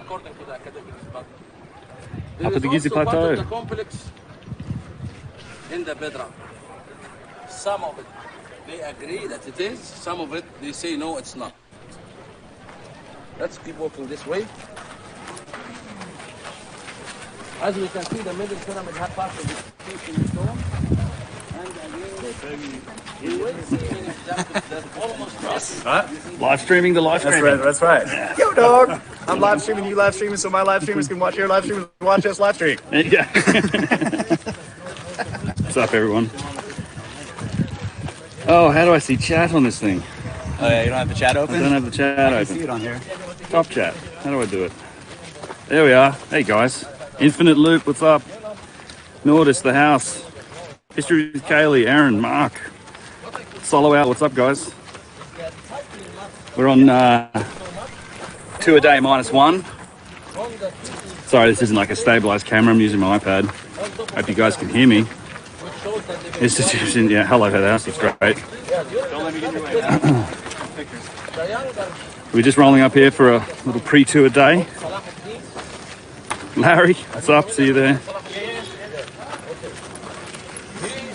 according to the academics. But Up at the Giza plateau. Part of the complex in the bedrock. Some of it they agree that it is. Some of it they say no, it's not. Let's keep walking this way. As we can see, the middle pyramid had part of it in the stone. And again, we will see an example that almost Live streaming the live streaming. That's right. Yo, dog. I'm live streaming, you live streaming, so my live streamers can watch your live streamers, watch us live stream. There you go. What's up, everyone? Oh, how do I see chat on this thing? Oh yeah, you don't have the chat open? I don't have the chat I open. see it on here. Top chat. How do I do it? There we are. Hey, guys. Infinite Loop, what's up? Nordis, the house. History with Kaylee, Aaron, Mark. Solo out, what's up, guys? We're on 2 a day -1. Sorry, this isn't like a stabilized camera. I'm using my iPad. Hope you guys can hear me. Institution, yeah, hello, house, that's great. Don't let me get in your way. We're just rolling up here for a little pre-2 a day. Larry, what's up? See you there.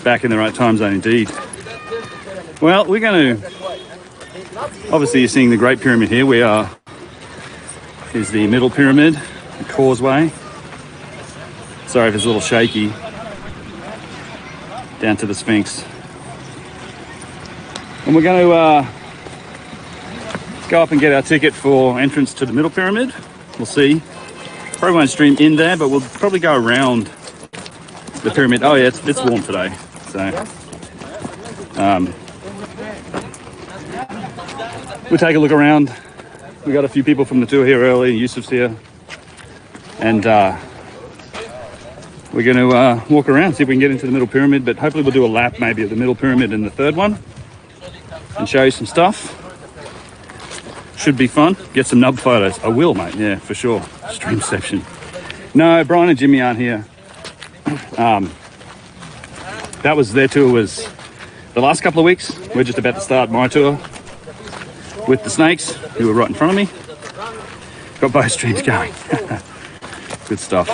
Back in the right time zone, indeed. Well, we're going to... Obviously, you're seeing the Great Pyramid here. We are... Here's the Middle Pyramid, the causeway. Sorry if it's a little shaky. Down to the Sphinx. And we're going to go up and get our ticket for entrance to the Middle Pyramid. We'll see. Probably won't stream in there, but we'll probably go around the pyramid. Oh yeah, it's warm today. So we'll take a look around. We got a few people from the tour here early. Yusuf's here. And we're going to walk around, see if we can get into the Middle Pyramid, but hopefully we'll do a lap maybe of the Middle Pyramid and the third one and show you some stuff. Should be fun. Get some nub photos. I will, mate. Yeah, for sure. Stream section. No, Brian and Jimmy aren't here. That was their tour was the last couple of weeks. We're just about to start my tour with the snakes, who were right in front of me. Got both streams going. Good stuff.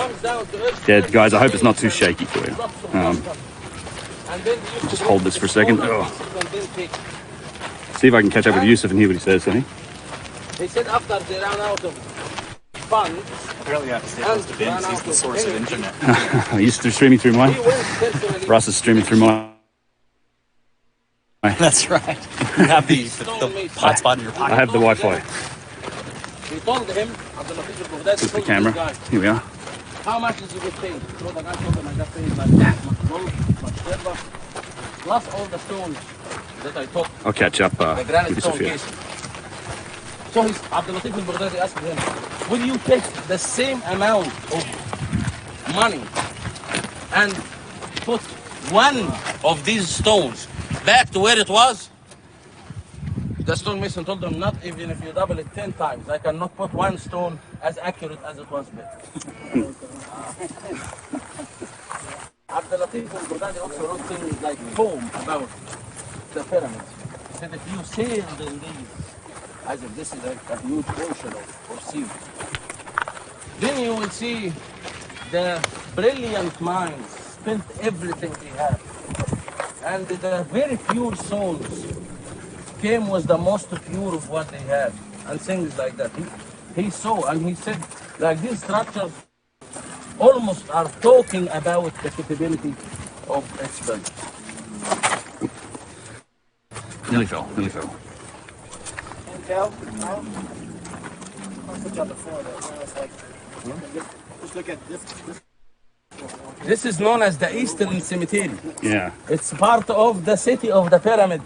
Yeah, guys, I hope it's not too shaky for you. Just hold this for a second. Oh. See if I can catch up with Yusuf and hear what he says, honey. They said after they ran out of funds. Apparently you have to stay close to Ben, he's the source of internet. Are you streaming through mine? Russ is streaming through mine. That's right. You have the hotspot in your pocket. I have the Wi-Fi. We told him, Just the camera. Here we are. how much is you get paid? So the guy told him I got paid like that, much gold, much silver, plus all the stones that I took. I'll catch up The with granite Yusuf stone here. case. So Abdul Latif al-Baghdadi asked him, will you take the same amount of money and put one of these stones back to where it was? The stonemason told them, not even if you double it 10 times, I cannot put one stone as accurate as it was built. Abdul Latif al-Baghdadi also wrote things like poem about the pyramids. He said, if you sailed in these, as if this is a huge ocean or sea, then you will see the brilliant minds spent everything they had. And the very pure souls came was the most pure of what they had, and things like that. He saw and he said, like these structures almost are talking about the capability of its building. Nearly fell. I'll put you on the floor there. It's like, just look at this. This is known as the Eastern Cemetery. Yeah. It's part of the city of the pyramid,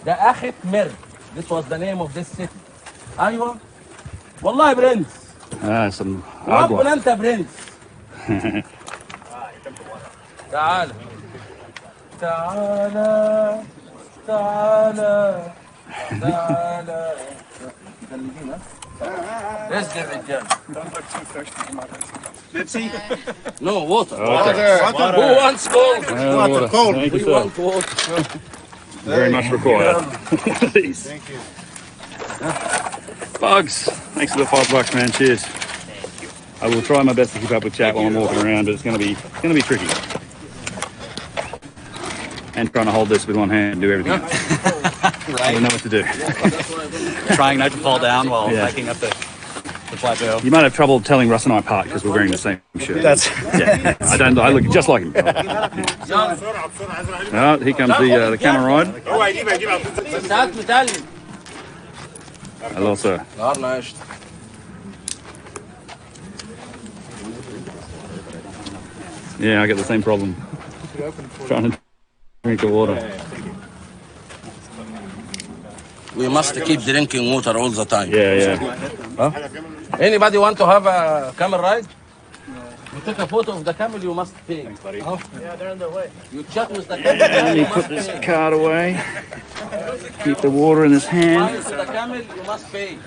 the Akhet Mer. This was the name of this city. أيوة. والله برنس. Some وربنا agua. أنت برنس. تعال. تعال. تعال. تعال. Let's get it done. Don't look too thirsty in my Pepsi? No, water. Okay. Who wants cold? Water. cold. Thank We you, sir. want water. Very much required. Please. Thank you. Bugs. Thanks for the $5, man. Cheers. I will try my best to keep up with chat while I'm walking around, but it's going to be tricky. And trying to hold this with one hand and do everything. I don't know what to do. Trying not to fall down while hiking up the plateau. You might have trouble telling Russ and I apart because we're wearing the same shirt. That's I look just like him. Oh, here comes the camel ride. Hello, sir. Yeah, I get the same problem. Trying to drink the water. We must keep drinking water all the time. Yeah. Huh? Anybody want to have a camel ride? You take a photo of the camel, you must pay. Thanks, buddy. Oh. Yeah, they're on their way. You chat with the camel. Let me put this card away. Keep the water in his hand. With the camel, you must pay.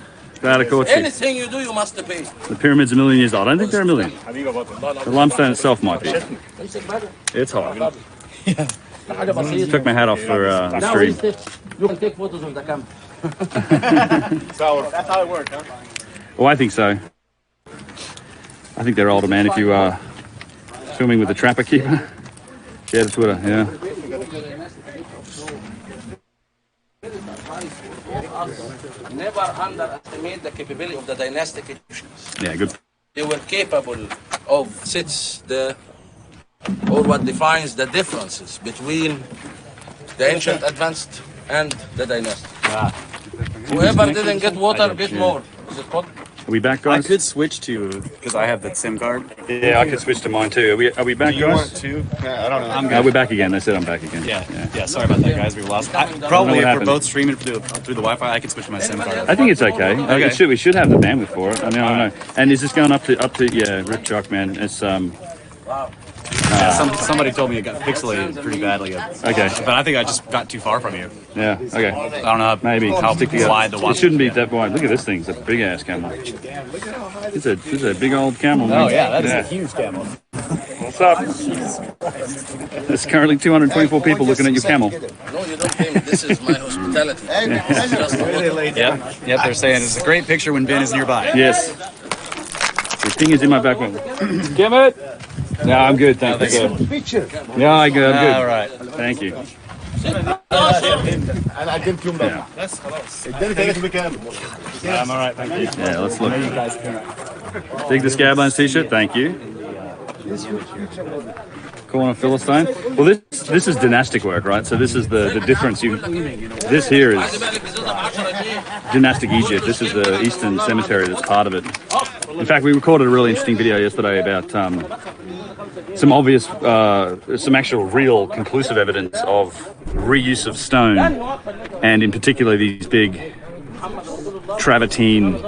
Anything you do, you must pay. The pyramid's a million years old. I don't think they're a million. The limestone itself might be. It's hot. Took my hat off for the stream. You can take photos of the camel. That's how it works, huh? Well, I think so. I think they're older, man. If you are filming with the trapper keeper, share to Twitter. Yeah. Never underestimate the capability of the dynastic Egyptians. Yeah, good. They were capable of or what defines the differences between the ancient advanced and the dynastic. Whoever didn't get water, get more. Is it called? Are we back, I guys? could switch to, because I have that SIM card. Yeah, I could switch to mine too. Are we back, Do you guys? want to? Yeah, I don't know. I'm No, good. we're back again. They said I'm back again. Yeah. Sorry about that, guys. We lost. Probably if we're happened. both streaming through the Wi-Fi, I can switch to my SIM card. I think it's okay. Okay. We should have the bandwidth for it. I mean, I don't know. And is this going up to yeah, Rip Chuck, man? It's Somebody told me it got pixelated pretty badly. okay. But I think I just got too far from you. Yeah. Okay. I don't know Maybe how stick together. wide the It one. shouldn't be that wide. Look at this thing. It's a big ass camel. It's a big old camel. Oh man. yeah, that is a huge camel. What's up? There's currently 224 people looking at your camel. No, you don't pay me. This is my hospitality. This is just a water. Yep. They're saying it's a great picture when Ben is nearby. Yes. The thing is in my back window. Give it. No, I'm good. Thank you. Yeah, I'm good. All right. Thank you. انا قدمت يوم Yeah. اداني ثلاث مكان I'm all right. Thank you. Yeah, let's look. Dig the Scablands t-shirt. Thank you. Corner Philistine. Well, this is dynastic work, right? So this is the difference. This here is dynastic Egypt. This is the Eastern Cemetery that's part of it. In fact, we recorded a really interesting video yesterday about some actual real conclusive evidence of reuse of stone, and in particular these big travertine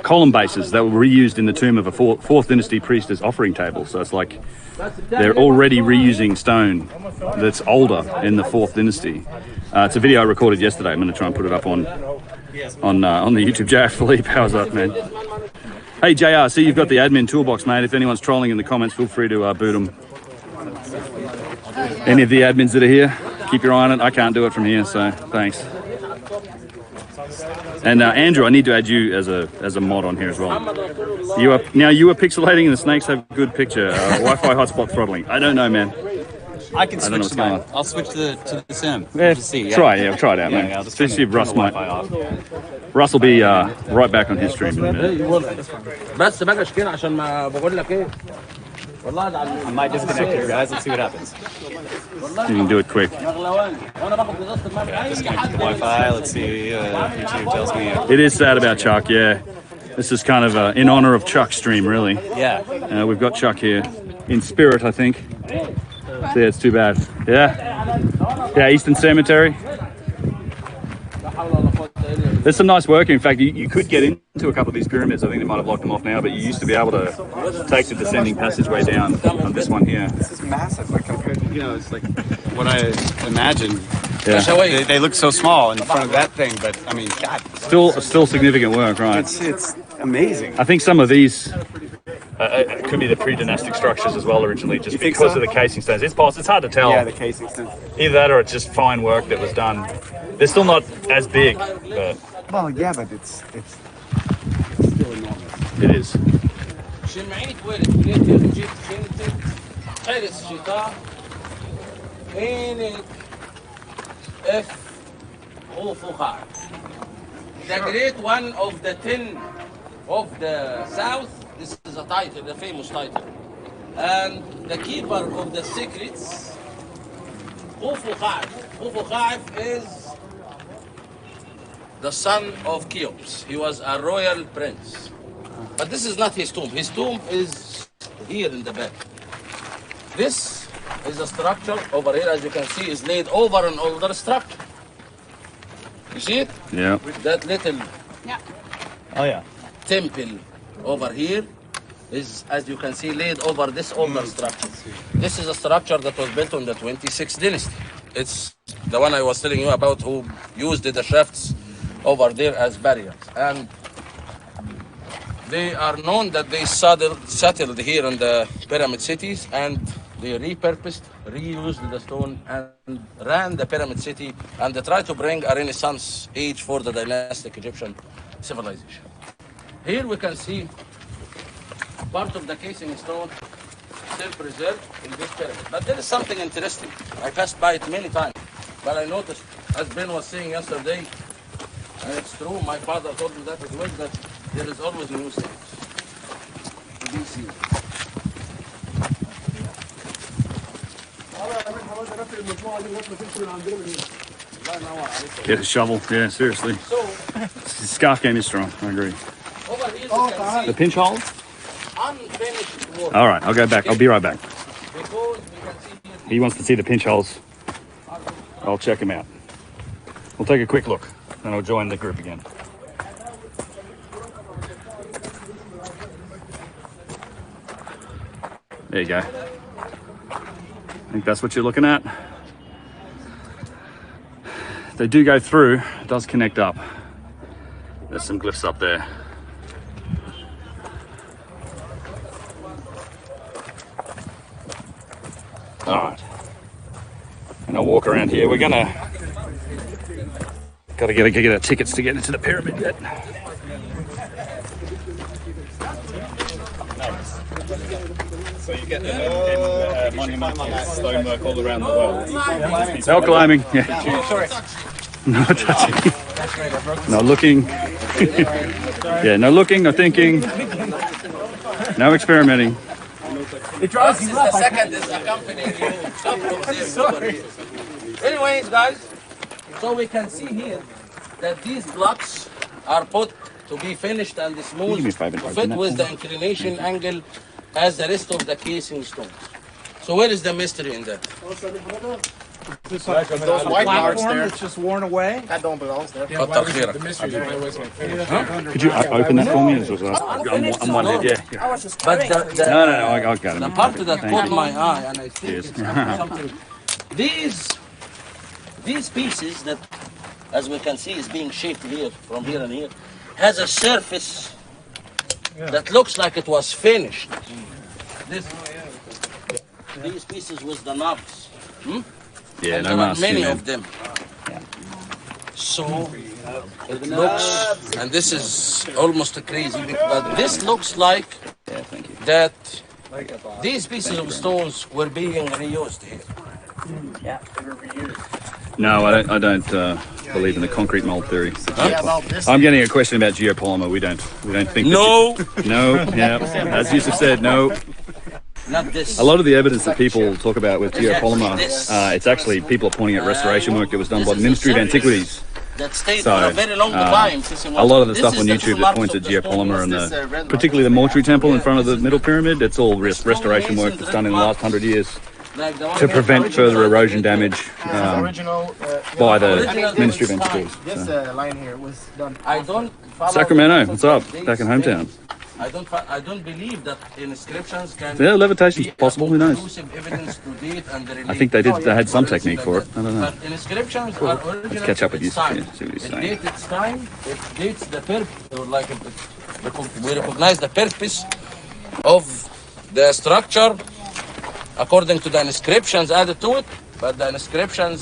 column bases that were reused in the tomb of a fourth dynasty priest as offering tables. So it's like they're already reusing stone that's older in the fourth dynasty. It's a video I recorded yesterday. I'm going to try and put it up on the YouTube. JR Philippe, how's up, man? Hey JR, see you've got the admin toolbox, mate. If anyone's trolling in the comments, feel free to boot them. Any of the admins that are here, keep your eye on it. I can't do it from here, so thanks. And Andrew, I need to add you as a mod on here as well. You are pixelating and the snakes have good picture. Wi-Fi hotspot throttling. I don't know, man. I can switch to mine. I'll switch to the sim. Yeah, We'll just see. Yeah. try it out, man. I'll just See if Russ turn the might. Wi-Fi off. Russ will be right back on his stream in a minute. بس بقى كده عشان ما بقول لك ايه والله ده I might disconnect here, guys. Let's see what happens. You can do it quick. مغلوان وانا باخد بغصب الماء Disconnect the Wi-Fi. Let's see. YouTube tells me. It is sad about Chuck, yeah. This is kind of in honor of Chuck's stream, really. Yeah. We've got Chuck here in spirit, I think. So yeah, it's too bad. Yeah, Eastern Cemetery. There's some nice work. In fact, you could get into a couple of these pyramids. I think they might have locked them off now, but you used to be able to take the descending passageway down on this one here. This is massive, like compared to, it's like what I imagined. Yeah. They look so small in front of that thing, but I mean, God, Still significant work, right? it's amazing. I think some of these could be the pre-dynastic structures as well originally, just because of the casing stones. It's possible. It's hard to tell. Yeah, the casing stuff. Either that or it's just fine work that was done. They're still not as big, but Well, yeah, but it's still enormous. it is. شمعيت ولد بليتر جيت شنتك حرس شتاء إنك F خوفوخا. The great one of the 10 of the south. This is a title, a famous title. And the keeper of the secrets, Khofu is the son of Cheops. He was a royal prince. But this is not his tomb. His tomb is here in the back. This is a structure over here, as you can see, is laid over an older structure. You see it? Yeah. That little Oh yeah. temple over here is, as you can see, laid over this older structure. This is a structure that was built in the 26th dynasty. It's the one I was telling you about, who used the shafts over there as barriers. And they are known that they settled here in the pyramid cities, and they repurposed, reused the stone, and ran the pyramid city, and they tried to bring a Renaissance age for the dynastic Egyptian civilization. Here we can see part of the casing stone still preserved in this pyramid. But there is something interesting. I passed by it many times, but I noticed, as Ben was saying yesterday, and it's true, my father told me that as well, that there is always new things to be seen. Get a shovel. Yeah, seriously. So, The scarf game is strong. I agree. over here you can The see pinch holes? unfinished work. All right, I'll go back. I'll be right back. Because we can see here He wants to see the pinch holes. I'll check him out. We'll take a quick look, and I'll join the group again. There you go. I think that's what you're looking at. They do go through, it does connect up. There's some glyphs up there. All right. And I'll walk around here. We're gotta get our tickets to get into the pyramid yet. So you get the monumental stonework all around the world. No climbing. Yeah. Sorry. No touching. No looking. Yeah, no looking, no thinking. No experimenting. It drives this you is up. the second is accompanying you. Sorry. Anyways, guys, so we can see here that these blocks are put to be finished and Give me a smoothed favor, to open fit that with for the inclination angle as the rest of the casing stones. So where is the mystery in that? Those white marks there. It's just worn away. That don't belong there. كتر خيرك. Could you open that for me? I'm one head, yeah. But No, I got the him. part that Thank caught you. my eye, and I think Yes. it's something. These pieces that, as we can see, is being shaped here, from here and here, has a surface that looks like it was finished. These pieces with the knobs. Yeah, And no there are mask. many man. of them. So it looks, and this is almost crazy, but this looks like Yeah, thank you. that these pieces of stones were being reused here. No, I don't believe in the concrete mold theory. Yeah, about this. I'm getting a question about geopolymer. We don't think. No, No. Yeah. As Yusuf said, no. not this. A lot of the evidence that people talk about with geopolymer, it's actually people are pointing at restoration work that was done by the Ministry of Antiquities. That stayed So, for a very long time. A lot of the This stuff is on the YouTube true that marks points of at the stone. geopolymer and This, red mark. particularly the mortuary temple in front of the middle pyramid, it's all restoration work that's done in the last 100 years Like the one to here, prevent original further erosion damage Original. by the Original- Ministry of Antiquities. This line here was done. I don't follow Sacramento, the what's up? these Back in hometown. things. I don't believe that inscriptions can Yeah, levitation's be possible, who knows? conclusive evidence to date and the I think they had some technique for it. I don't know. But inscriptions are original. catch up with to its you, time. yeah, see what he's It saying. dates its time. It dates the purpose, or like we recognize the purpose of the structure according to the inscriptions added to it. But the inscriptions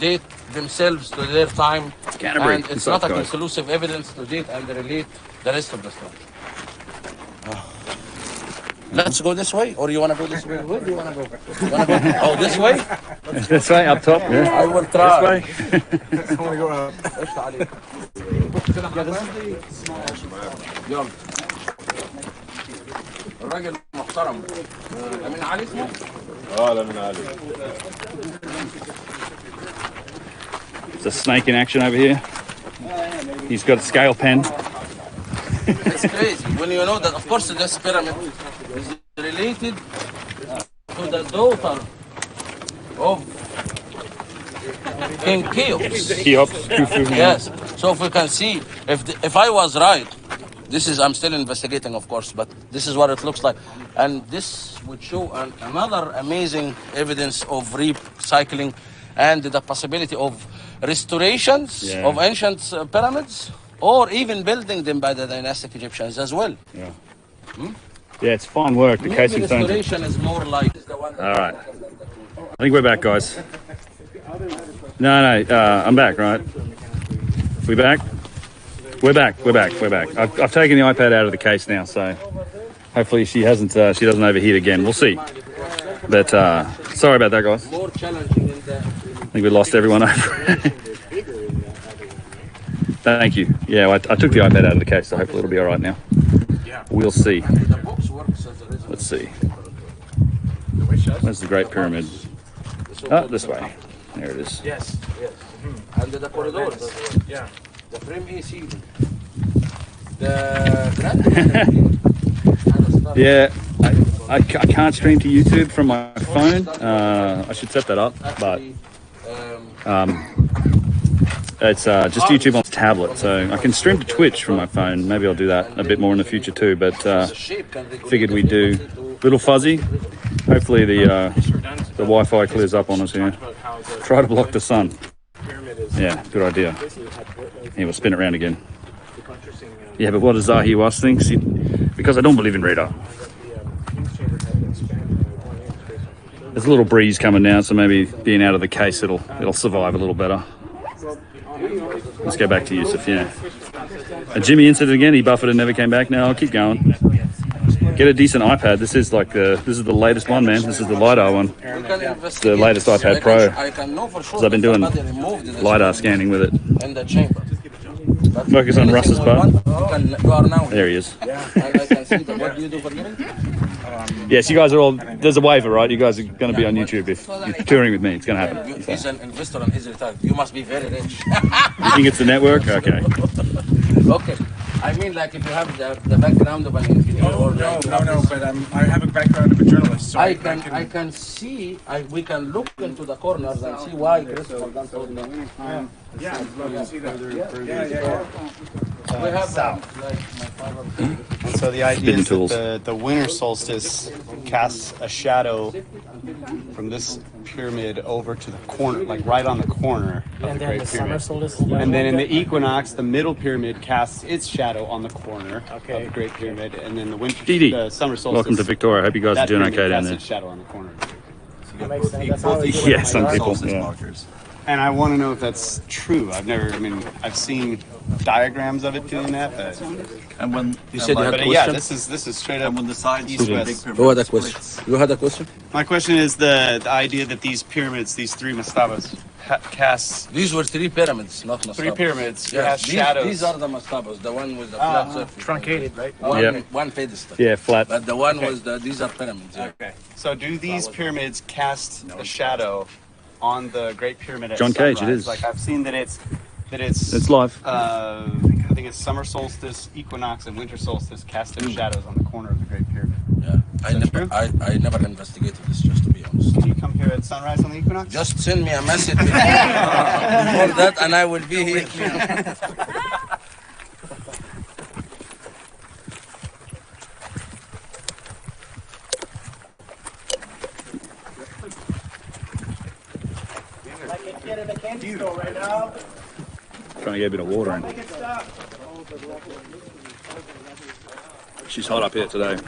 date themselves to their time, Canterbury. and it's What's up, not a guys? conclusive evidence to date and relate the rest of the structure. Let's go this way, or you want to go this way? Where do you want to go? You want to go? Oh, this way? This way, up top. Yeah. I will try. This way. I want to go up. يلا. الراجل محترم. أمين علي اسمه؟ لا من علي. There's a snake in action over here. He's got a scale pen. It's crazy when you know that, of course, this pyramid is related to the daughter of King Cheops. Cheops, Khufu. Yes. So if we can see, if I was right, I'm still investigating, of course, but this is what it looks like. And this would show another amazing evidence of recycling and the possibility of restorations of ancient pyramids, or even building them by the dynastic Egyptians as well. Yeah. Yeah, it's fine work. The casing stones. Restoration is more like the one. All right. I think we're back, guys. No, I'm back, right? We back? We're back. I've taken the iPad out of the case now, so hopefully she doesn't overheat again. We'll see. But sorry about that, guys. More challenging in the. I think we lost everyone over. Thank you. Yeah, I took the iPad out of the case, so hopefully it'll be all right now. We'll see. Let's see. Where's the Great Pyramid? Oh, this way. There it is. Yes. And the corridors. Yeah. The frame AC. Yeah, I can't stream to YouTube from my phone. I should set that up, but it's just YouTube on tablet, so I can stream to Twitch from my phone. Maybe I'll do that a bit more in the future too, but figured we'd do Little Fuzzy. Hopefully the Wi-Fi clears up on us here. Try to block the sun. Yeah, good idea. Here, we'll spin it around again. Yeah, but what does Zahi Was think? Because I don't believe in radar. There's a little breeze coming down, so maybe being out of the case, it'll survive a little better. Let's go back to Yusuf, yeah. Jimmy incident again, he buffered and never came back. Now I'll keep going. Get a decent iPad. This is the latest one, man. This is the LiDAR one. It's the latest iPad Pro. Because I've been doing LiDAR scanning with it. In the chamber. Focus on Russ's butt. You are now. There he is. Yeah. And I can see that. What do you do for living? Yes, you guys are all. There's a waiver, right? You guys are going to be on YouTube if you're touring with me. It's going to happen. He's an investor and he's retired. You must be very rich. You think it's the network? Okay. Okay. I mean, like if you have the background of an engineer. No, but I have a background of a journalist. So I can see. We can look into the corners and see why Christopher Gunn told me. Yeah, I'd love to see that. We have south. like my father. And so the idea is tools. that the winter solstice casts a shadow from this pyramid over to the corner, like right on the corner of the Great Pyramid. And then in the equinox, the middle pyramid casts its shadow on the corner of the Great Pyramid, and then the summer solstice. Welcome to Victoria. I hope you guys are doing okay down casts there. its shadow on the corner. Yeah, some people. Yeah. And I want to know if that's true. I've seen diagrams of it doing that, but And when You said you had a yeah, question? this is straight up. and when the sides East of the west. big pyramid Who had a splits, question? You had a question? My question is the idea that these pyramids, these three mastabas, cast These were three pyramids, not mastabas. three pyramids Yeah, cast shadows. these are the mastabas, the one with the flat surface. Truncated, right? One pedestal. Yeah, flat. But the one was these are pyramids. Yeah. Okay. So do these pyramids cast a shadow on the Great Pyramid at John Cage, it sunrise? is. Like I've seen that it's It's live. I think it's summer solstice, equinox, and winter solstice cast their shadows on the corner of the Great Pyramid. Yeah. I true? never investigated this, just to be honest. Can you come here at sunrise on the equinox? Just send me a message before that, and I will be here. Trying to get a bit of water in. She's hot up here today.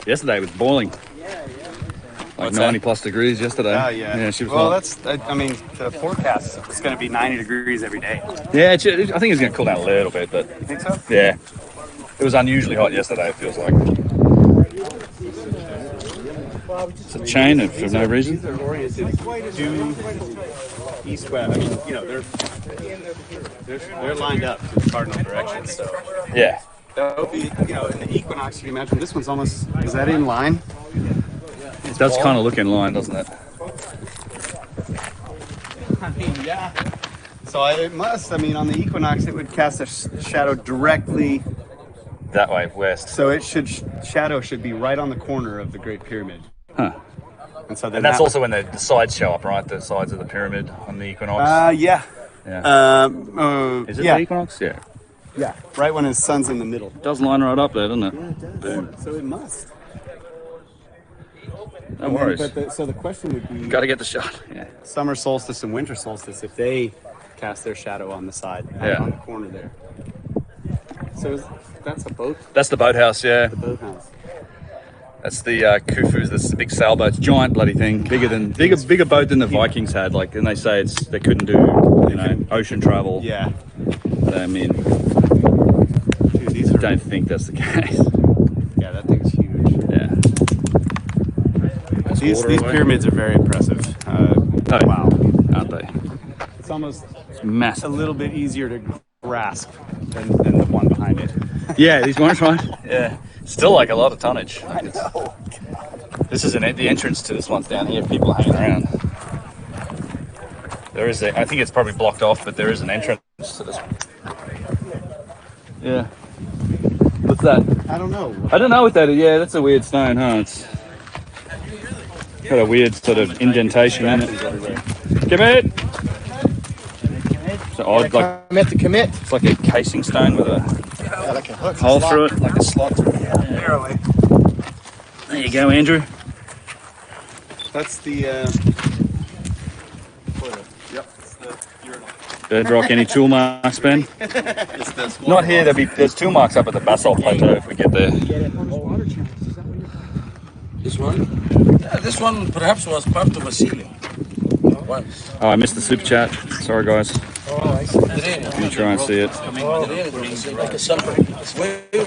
Yesterday it was boiling. Like What's 90 that? plus degrees yesterday. Oh, yeah. Yeah, she was well, hot. the forecast is going to be 90 degrees every day. Yeah, I think it's going to cool down a little bit, but You think so? yeah. It was unusually hot yesterday, it feels like. It's a chain for no reason. These are oriented due east-west. I mean, you know, they're lined up to the cardinal direction. So Yeah. that would be, you know, in the equinox. You can imagine this one's almost. Is that in line? It does kind of look in line, doesn't it? I mean, yeah. So it must. I mean, on the equinox, it would cast a shadow directly. That way, west. So it should shadow should be right on the corner of the Great Pyramid. Huh. And so then And that's also when the sides show up, right? The sides of the pyramid on the equinox. Yeah. Yeah. Is it yeah. the equinox? Yeah. Yeah. Right when his sun's in the middle. It does line right up there, doesn't it? Yeah, it does. Boom. So it must. No worries. So the question would be: Got to get the shot. Yeah. summer solstice and winter solstice, if they cast their shadow on the side, Yeah. on the corner there. So that's a boat. That's the boathouse, yeah. The boathouse. That's the Khufu's. That's the big sailboat. It's a giant bloody thing, bigger boat than the Vikings had. Like, and they say they couldn't do, you know, ocean travel. Yeah. But, I mean, Dude, these I are. don't think that's the case. Yeah, that thing's huge. Yeah. These pyramids are very impressive. Wow. Aren't they? It's almost It's a massive. little bit easier to grasp than the one behind it. Yeah, these ones, right? Yeah. Still like a lot of tonnage. I know. This is the entrance to this one's down here. People are hanging around. There is I think it's probably blocked off, but there is an entrance to this one. Yeah. What's that? I don't know. I don't know what that is. Yeah, that's a weird stone, huh? It's got a weird sort of indentation in it. Commit! So odd, like Commit to commit. it's like a casing stone with a Yeah, like a hook. hole through it, like a slot. Barely. There you go, Andrew. That's the. Bedrock, any tool marks, Ben? Not here. There's tool marks up at the basalt plateau if we get there. This one? Yeah, this one perhaps was part of a ceiling. Once. Oh, I missed the super chat. Sorry, guys. Drainage. You try and see it. Drainage, like a summer.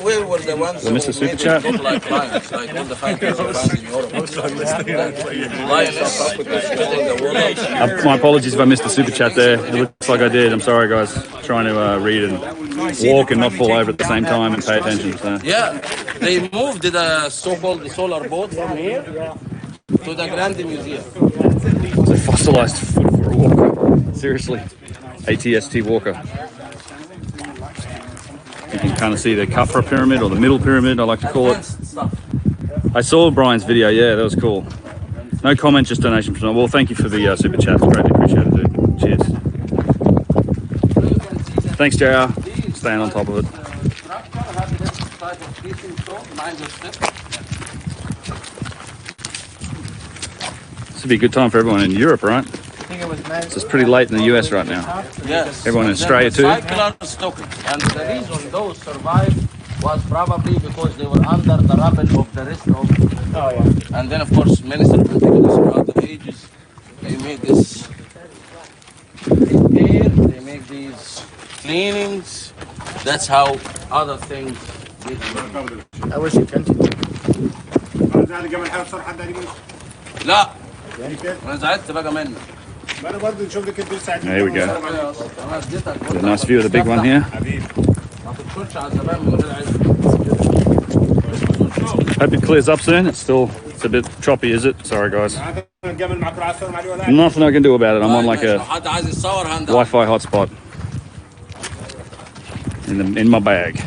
Where were the ones Did I miss the who super made chat? it look like lions, like all the fighters of lions in Europe? Lioness building the wall. My apologies if I missed the super chat there. It looks like I did. I'm sorry, guys. Trying to read and walk and not fall over at the same time and pay attention. So. Yeah, they moved the so-called solar boat from here to the Grande Museum. It's a fossilized foot for a walker. Seriously. ATST walker. You can kind of see the Khafra pyramid or the middle pyramid, I like to call it. I saw Brian's video. Yeah, that was cool. No comment, just donation. Well, thank you for the super chat. Greatly appreciate it, dude. Cheers. Thanks, JR. Staying on top of it. This would be a good time for everyone in Europe, right? So it's pretty late in the US right now. Yes. Everyone in Australia too? Cyclones took it. And the reason those survived was probably because they were under the rubble of the rest of. Oh, yeah. And then, of course, many serpenticulars throughout the ages, they made this repair, they make these cleanings. That's how other things get made. I wish you continued. لا انا زعلت بقى منك. There we go. انا اديتك Got a nice view of the big one here. ما تدخلش على الزمان من غير عزم. Hope it clears up soon. It's a bit choppy, is it? Sorry, guys. Nothing I can do about it. I'm on like لو a حد عايز يتصور هندع. Wi-Fi hotspot in my bag.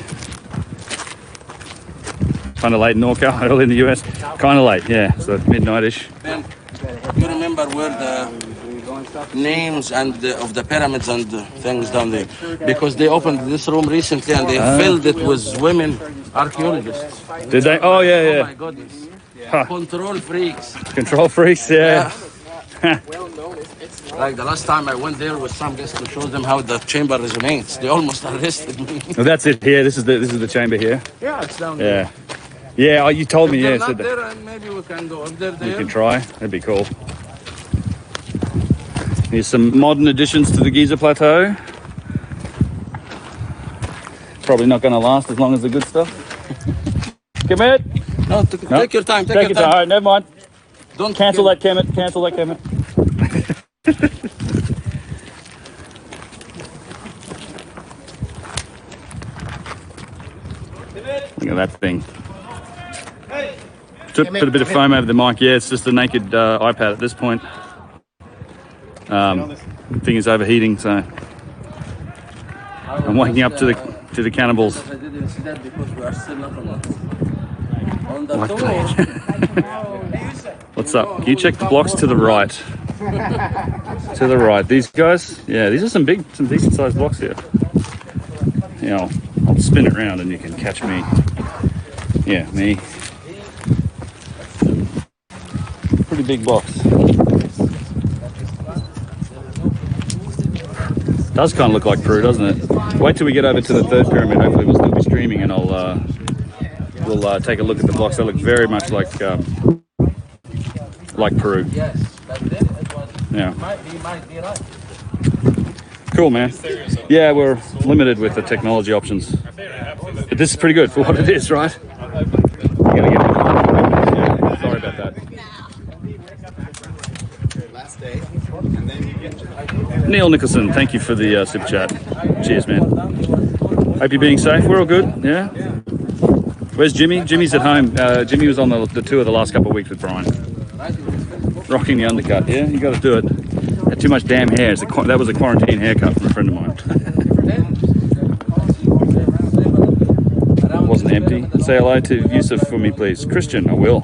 Kind of late in NorCal, early in the US. Kind of late, yeah. So midnight-ish. Ben, you remember where the names and of the pyramids and things down there? Because they opened this room recently and they filled it with women archaeologists. Did they? Oh, yeah, Oh yeah. my goodness. Huh. Control freaks. Control freaks, yeah. Like the last time I went there with some guests to show them how the chamber resonates. They almost arrested me. Well, that's it here. This is the chamber here. Yeah, it's down there. Yeah. Yeah, oh, you told me, If yeah. they're Said not that. there, and maybe we can go. If they're You there, can try. That'd be cool. Here's some modern additions to the Giza plateau. Probably not going to last as long as the good stuff. Come here. no, take your time. Take your time. All right, never mind. Don't Cancel kill- that, Kemet. Cancel that, Kemet. Look at that thing. Put a bit of foam over the mic. Yeah, it's just a naked iPad at this point. Thing is overheating, so I'm waking up to the cannibals. I didn't see that because we are still not on the Like tour. What's up? Can you check the blocks to the right? To the right. These guys? Yeah, these are some decent sized blocks here. Yeah, I'll spin it around and you can catch me. Yeah, me. Pretty big blocks. Does kind of look like Peru, doesn't it? Wait till we get over to the third pyramid. Hopefully we'll still be streaming and we'll take a look at the blocks. They look very much like Peru. Yes, but then it was. Yeah. He might be right. Cool, man. Yeah, we're limited with the technology options. But this is pretty good for what it is, right? You gotta get it. Sorry about that. Last day, and then you get Neil Nicholson, thank you for the super chat. Cheers, man. Hope you're being safe. We're all good. Yeah. Where's Jimmy? Jimmy's at home. Jimmy was on the tour the last couple of weeks with Brian. Rocking the undercut. Yeah, you got to do it. Had too much damn hair. That was a quarantine haircut from a friend of mine. Wasn't empty. Say hello to Yusuf for me, please. Christian, I will.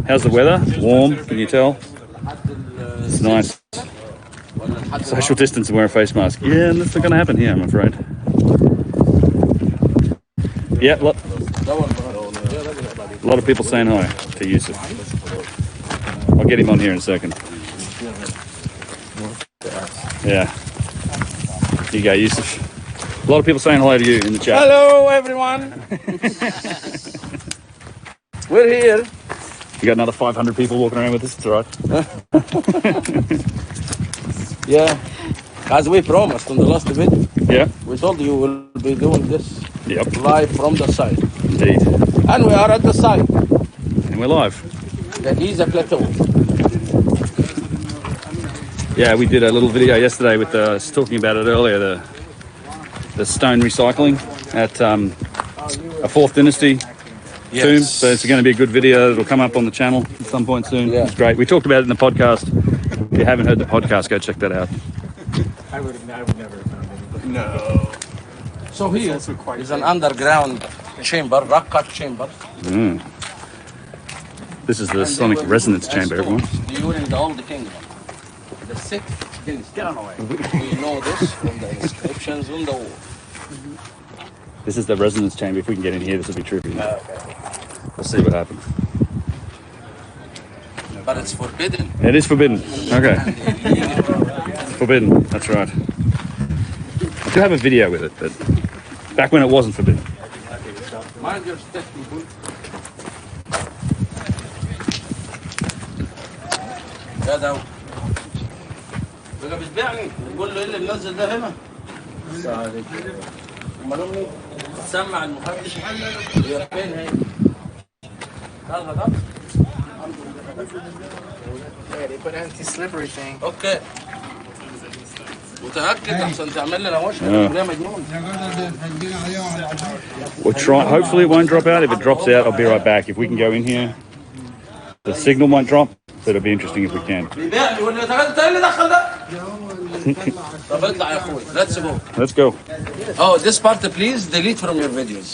How's the weather? Warm, can you tell? It's nice. Social distance and wear a face mask. Yeah, that's not going to happen here, I'm afraid. Yeah, a lot of people saying hi to Yusuf. I'll get him on here in a second. Yeah. Here you go, Yusuf. A lot of people saying hello to you in the chat. Hello, everyone. We're here. You got another 500 people walking around with us. It's all right. Yeah, as we promised on the last video, Yeah. we told you we'll be doing this Yep. live from the site. Indeed. And we are at the site, And we're live. the Giza plateau. Yeah, we did a little video yesterday with talking about it earlier. The stone recycling at a 4th Dynasty tomb. So it's going to be a good video. It'll come up on the channel at some point soon. Yeah. It's great. We talked about it in the podcast. If you haven't heard the podcast, go check that out. I would never have found it. no. So here is an underground chamber, rock cut chamber. This is the sonic resonance chamber, everyone. During the Old Kingdom. The 6th dynasty. Get on the way. We know this from the inscriptions on the wall. This is the resonance chamber. If we can get in here, this will be trippy. Okay. We'll see what happens. But it's forbidden. It is forbidden. Okay. Forbidden. That's right. I do have a video with it, but back when it wasn't forbidden. Mind your step, people. يا داو بقى بتبيعني تقول له ايه اللي منزل ده هنا؟ امال امي تسمع المفتش هي فين هي؟ يلا ده Yeah, they put an anti-slippery thing. اوكي متأكد عشان تعمل لنا مشكلة ولا مجنون We'll try. Hopefully it won't drop out. If it drops out, I'll be right back. If we can go in here, the signal won't drop, but it'll be interesting if we can. بيبيعني يقول لي انت ايه اللي دخل ده؟ طب اطلع يا اخوي let's go. Let's go. Oh, this part please delete from your videos.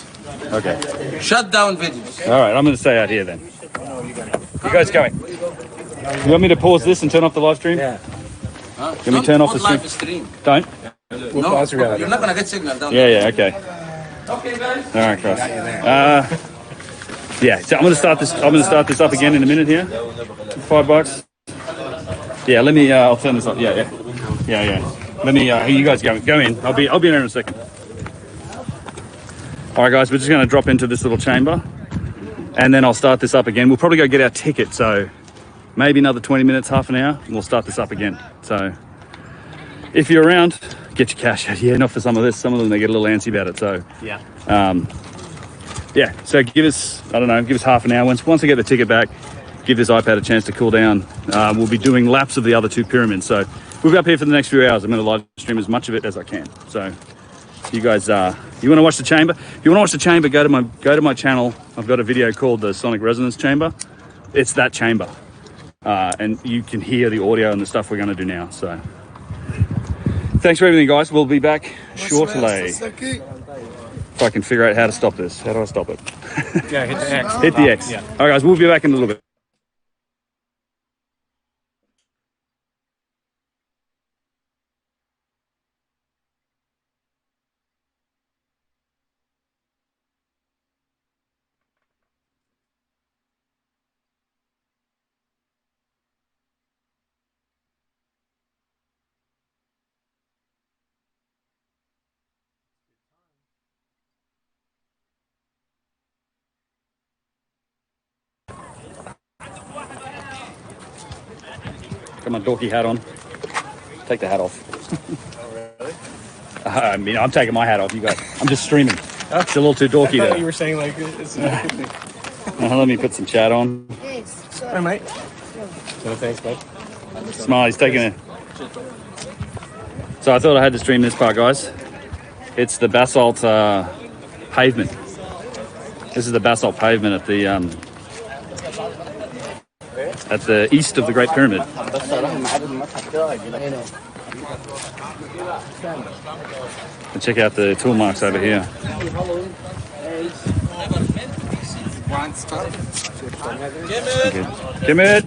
Okay. Shut down videos. All right. I'm going to stay out here then. You guys going? You want me to pause this and turn off the live stream? Yeah. Huh? Can we turn off the live stream? Don't? No, you're not gonna get signal down Yeah, yeah, okay. Okay, guys. All right, Cross. Yeah, so I'm gonna start this up again in a minute here. $5. Yeah, let me I'll turn this up. Yeah. Let me here you guys go in. I'll be in there in a second. All right, guys, we're just gonna drop into this little chamber and then I'll start this up again. We'll probably go get our ticket, so maybe another 20 minutes, half an hour, and we'll start this up again. So if you're around, get your cash out. Yeah, not for some of this. Some of them, they get a little antsy about it. So Yeah. yeah, so give us, I don't know, give us half an hour. Once I get the ticket back, give this iPad a chance to cool down. We'll be doing laps of the other 2 pyramids. So we'll be up here for the next few hours. I'm going to live stream as much of it as I can. So you guys, you want to watch the chamber? If you want to watch the chamber, go to my channel. I've got a video called the Sonic Resonance Chamber. It's that chamber. And you can hear the audio and the stuff we're going to do now. So thanks for everything, guys. We'll be back shortly. If I can figure out how to stop this. How do I stop it? Yeah, hit the X. Hit the X. Yeah. All right, guys, we'll be back in a little bit. Got my dorky hat on. Take the hat off. Oh, really? I mean, I'm taking my hat off. You guys, I'm just streaming. It's a little too dorky I thought there. you were saying like it's not a good thing. Let me put some chat on. All right, mate. No, thanks, bud. Smiley's taking it. So I thought I had to stream this part, guys. It's the basalt pavement. This is the basalt pavement at the east of the Great Pyramid. And check out the tool marks over here. Come in.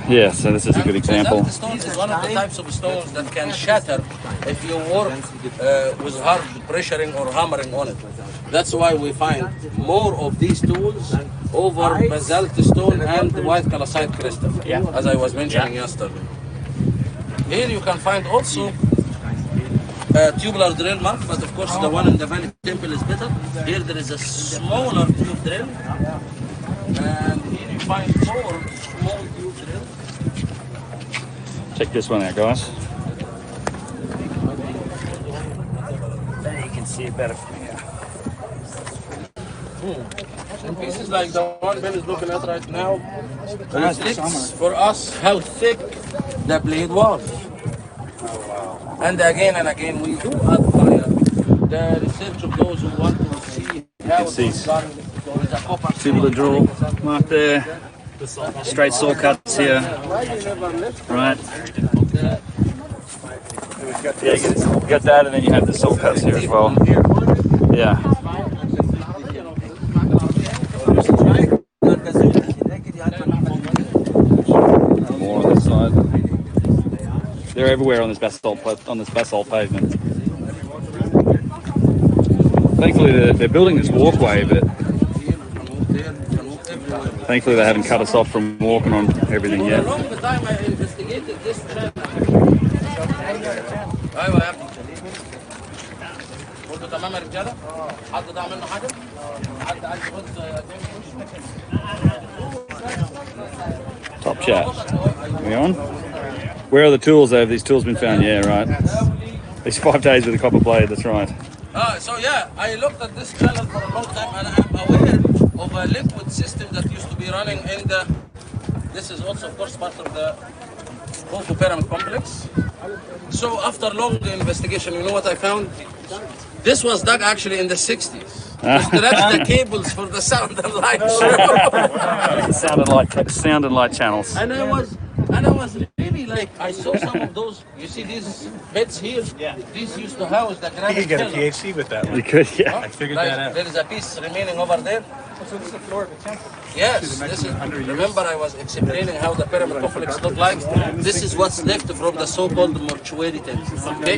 Yeah, so this is a good example. Basalt stone is one of the types of stones that can shatter if you work with hard pressuring or hammering on it. That's why we find more of these tools over basalt stone and white calcite crystal, as I was mentioning yesterday. Here you can find also tubular drill mark, but of course the one in the Valley Temple is better. Here there is a smaller tube drill, and here you find more small tube drill. Check this one out, guys. There you can see it better from here. And pieces like the one Ben is looking at right now reflects for us how thick the blade was. And again, we do admire the research of those who want to see how it was done with a copper. Tubular drill mark there. Straight saw cuts here. Right. Yeah, you got that, and then you have the saw cuts here as well. Yeah. More on this side. They're everywhere on this basalt pavement. Thankfully, they're building this walkway, but thankfully they haven't cut us off from walking on everything yet. Along the time I investigated this channel. قلت تمام يا رجاله؟ حد ضاع منه حاجه؟ حد عايز يحط Top chat. Are we on? Where are the tools? Have these tools been found? Yeah, right. These 5 days with a copper blade, that's right. So yeah, I looked at this channel for a long time and I'm aware of a liquid system that used to be running in the... This is also of course part of the Khufu Pyramid Complex. So after long investigation, you know what I found? This was dug actually in the 60s. That's the cables for the sound and light show. sound and light channels. And I was really like, I saw some of those, you see these beds here? Yeah. These used to house the granite You could get a pillar. PhD with that one. You could, yeah. I figured Like, that out. there is a piece remaining over there. So this is the floor of the temple. Yes, this is, remember I was explaining how the pyramid complex looked like? This is what's left from the so-called mortuary tent, okay?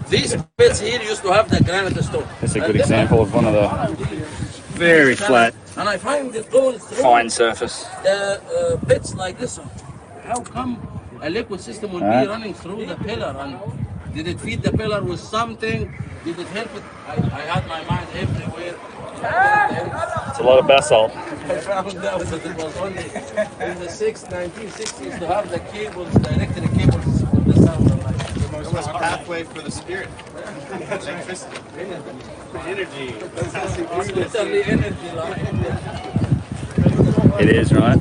These pits here used to have the granite stone. It's a good example of one of the very flat, And I find it going through fine surface. the pits like this one. How come a liquid system will be running through the pillar? And did it feed the pillar with something? Did it help it? I had my mind everywhere. It's a lot of basalt. I found out that it was only in the 1960s to have the cables, the electric cables for the sound and light. It was a pathway for the spirit. Energy. Literally energy line. It is, right?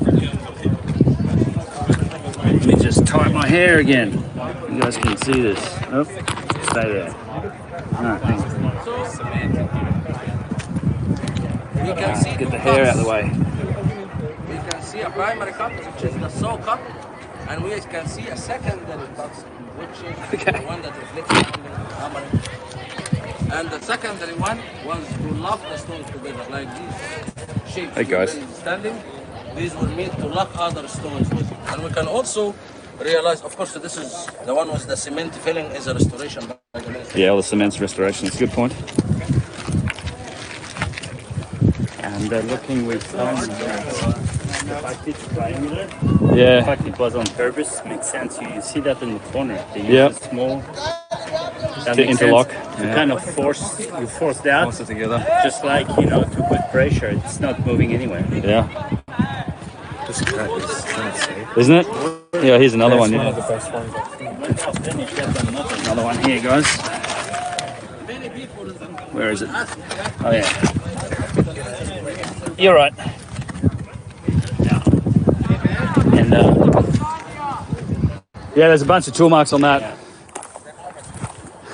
Let me just tie my hair again. You guys can see this. Oh, stay there. Alright, thanks. We can see Get the hair out of the way. We can see a primary cut, which is the saw cut, and we can see a secondary cut, which is the one that reflects the hammering. And the secondary one was to lock the stones together, like these shapes. Hey, guys. Standing, these were made to lock other stones with it. And we can also realize, of course, this is the one with the cement filling is a restoration by the ministry. Yeah, all the cement's restoration. That's a good point. And looking with stones. The fact it's triangular. The Yeah. fact it was on purpose makes sense. You see that in the corner. They use Yep. a small that To makes interlock. sense. You kind of force that. Force it together. Just like, to put pressure, it's not moving anywhere. Yeah. This cut is insane. Isn't it? Yeah, here's another one. One Yeah. of the best ones I've seen. Another one here, guys. Where is it? Oh, yeah. You're right. Yeah. And Yeah, there's a bunch of tool marks on that.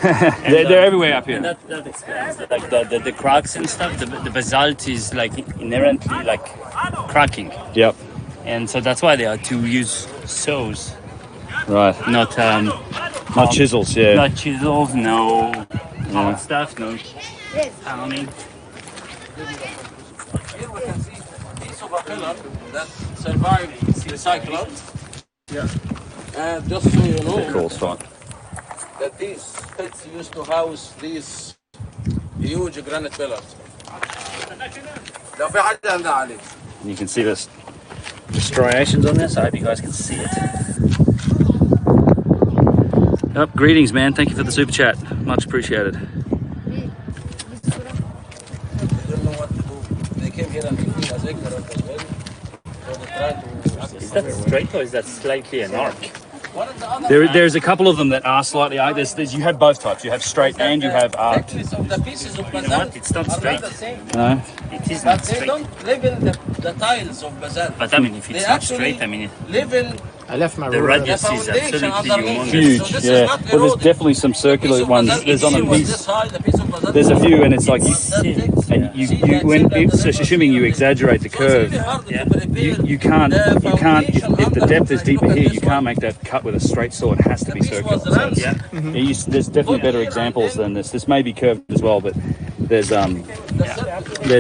They're everywhere up here. that explains it. Like the cracks and stuff. The basalt is like inherently like cracking, Yep. and so that's why they are to use saws, Right. not Not chisels. Yeah. not chisels, no hard stuff, no pounding. Here we can see a piece of a pillar that survived the cyclone. Yeah. And just so you know, Cool stuff. that these pits used to house these huge granite pillars. لو في حد عنده عليه. You can see this striations on this. I hope you guys can see it. Up, greetings, man. Thank you for the super chat. Much appreciated. They don't know what to do. They came here and became as ignorant as well. So they tried to. Is that straight or is that slightly an arc? One of the other There's a couple of them that are slightly arched. You have both types. You have straight and you have arched. thickness of the pieces of You know basalt what? It's not are straight. not the same. No. It is But not they straight. don't live in the tiles of basalt. But I mean, if They it's not actually straight, I mean, live in I left my the ruler. radius is foundation absolutely underneath. humongous. Huge. So this is Yeah. not Well, there's eroded. definitely some circular Piece of ones. basalt There's on a was piece. this high, the piece of basalt There's a was- few, and it's like was that thick. and you when it's assuming you exaggerate the So it's curve. really hard to Yeah. prepare You can't the if the foundation depth is underneath. deeper Look at here, this you can't one. make that cut with a straight saw. It has to be The piece circular. was So round. Yeah. there's definitely better examples than this. This may be curved as well, but there's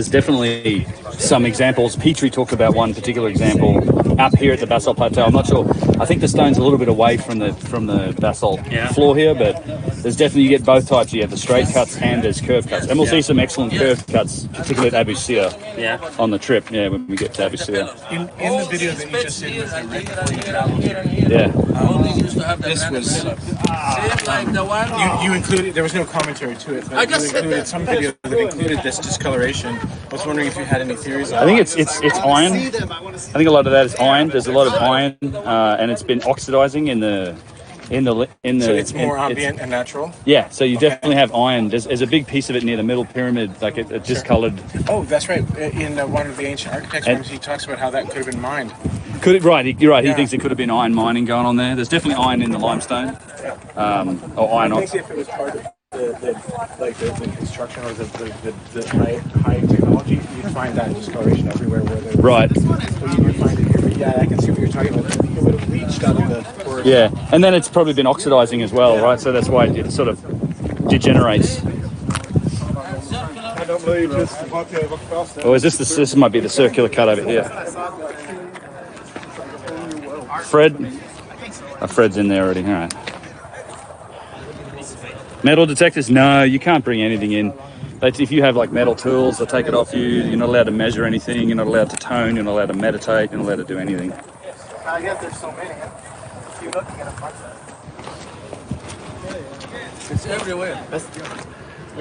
definitely some examples. Petrie talked about one particular example up here at the basalt plateau. I'm not sure. I think the stone's a little bit away from the basalt Yeah. floor here, but there's definitely you get both types. You have the straight cuts and there's curved cuts, and we'll see some excellent curved cuts, particularly at Abu Sir Yeah. on the trip. Yeah, when we get to Abu Sir. In the video that you just did with the red Yeah. All these used to have the This granite was- pillars. Same like the one. You included, there was no commentary to it, I but just you said included that. some video that included this discoloration. I was wondering if you had any theories on I think it. it's iron. I think a lot of that is iron. There's a lot of iron, and it's been oxidizing in the. So it's more it's- ambient and natural. Yeah, so you definitely have iron. There's a big piece of it near the middle pyramid, like it discolored. Oh, that's right. In one of the ancient architects' And- rooms, he talks about how that could have been mined. You're right. He Yeah. thinks it could have been iron mining going on there. There's definitely iron in the limestone, or iron I oxide. think if it was part of the construction or the high technology, you'd find that discoloration everywhere where there was. Right. So you would find it here. But yeah, I can see what you're talking about. I think it would have leached out of the forest. Yeah, and then it's probably been oxidizing as well, right? So that's why it sort of degenerates. I don't believe this. Or is this might be the circular cut over here? Fred? Oh, Fred's in there already. All right. Metal detectors? No, you can't bring anything in. If you have like metal tools, they'll take it off you. You're not allowed to measure anything. You're not allowed to tone. You're not allowed to meditate. You're not allowed to do anything. I guess there's so many. You're looking at a bunch of It's everywhere. You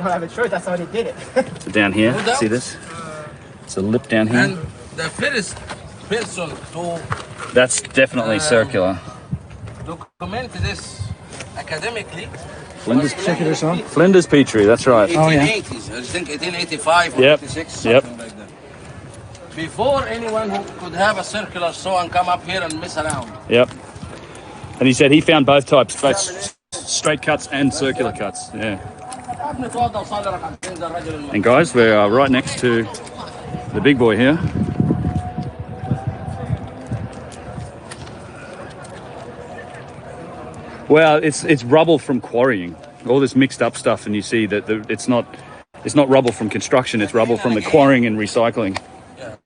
don't have a choice. That's how they did it. So down here, No doubt. see this? It's a lip down here. And the first person to That's definitely circular. document this academically Flinders, Flinders Petrie, that's right. 1880s, I think 1885 or Yep. 86, something like that. Before anyone who could have a circular saw and come up here and mess around. Yep. And he said he found both types, both straight cuts and circular cuts. Yeah. And guys, we are right next to the big boy here. Well, it's rubble from quarrying. All this mixed up stuff, and you see that it's not rubble from construction. It's rubble from the quarrying and recycling. Yeah.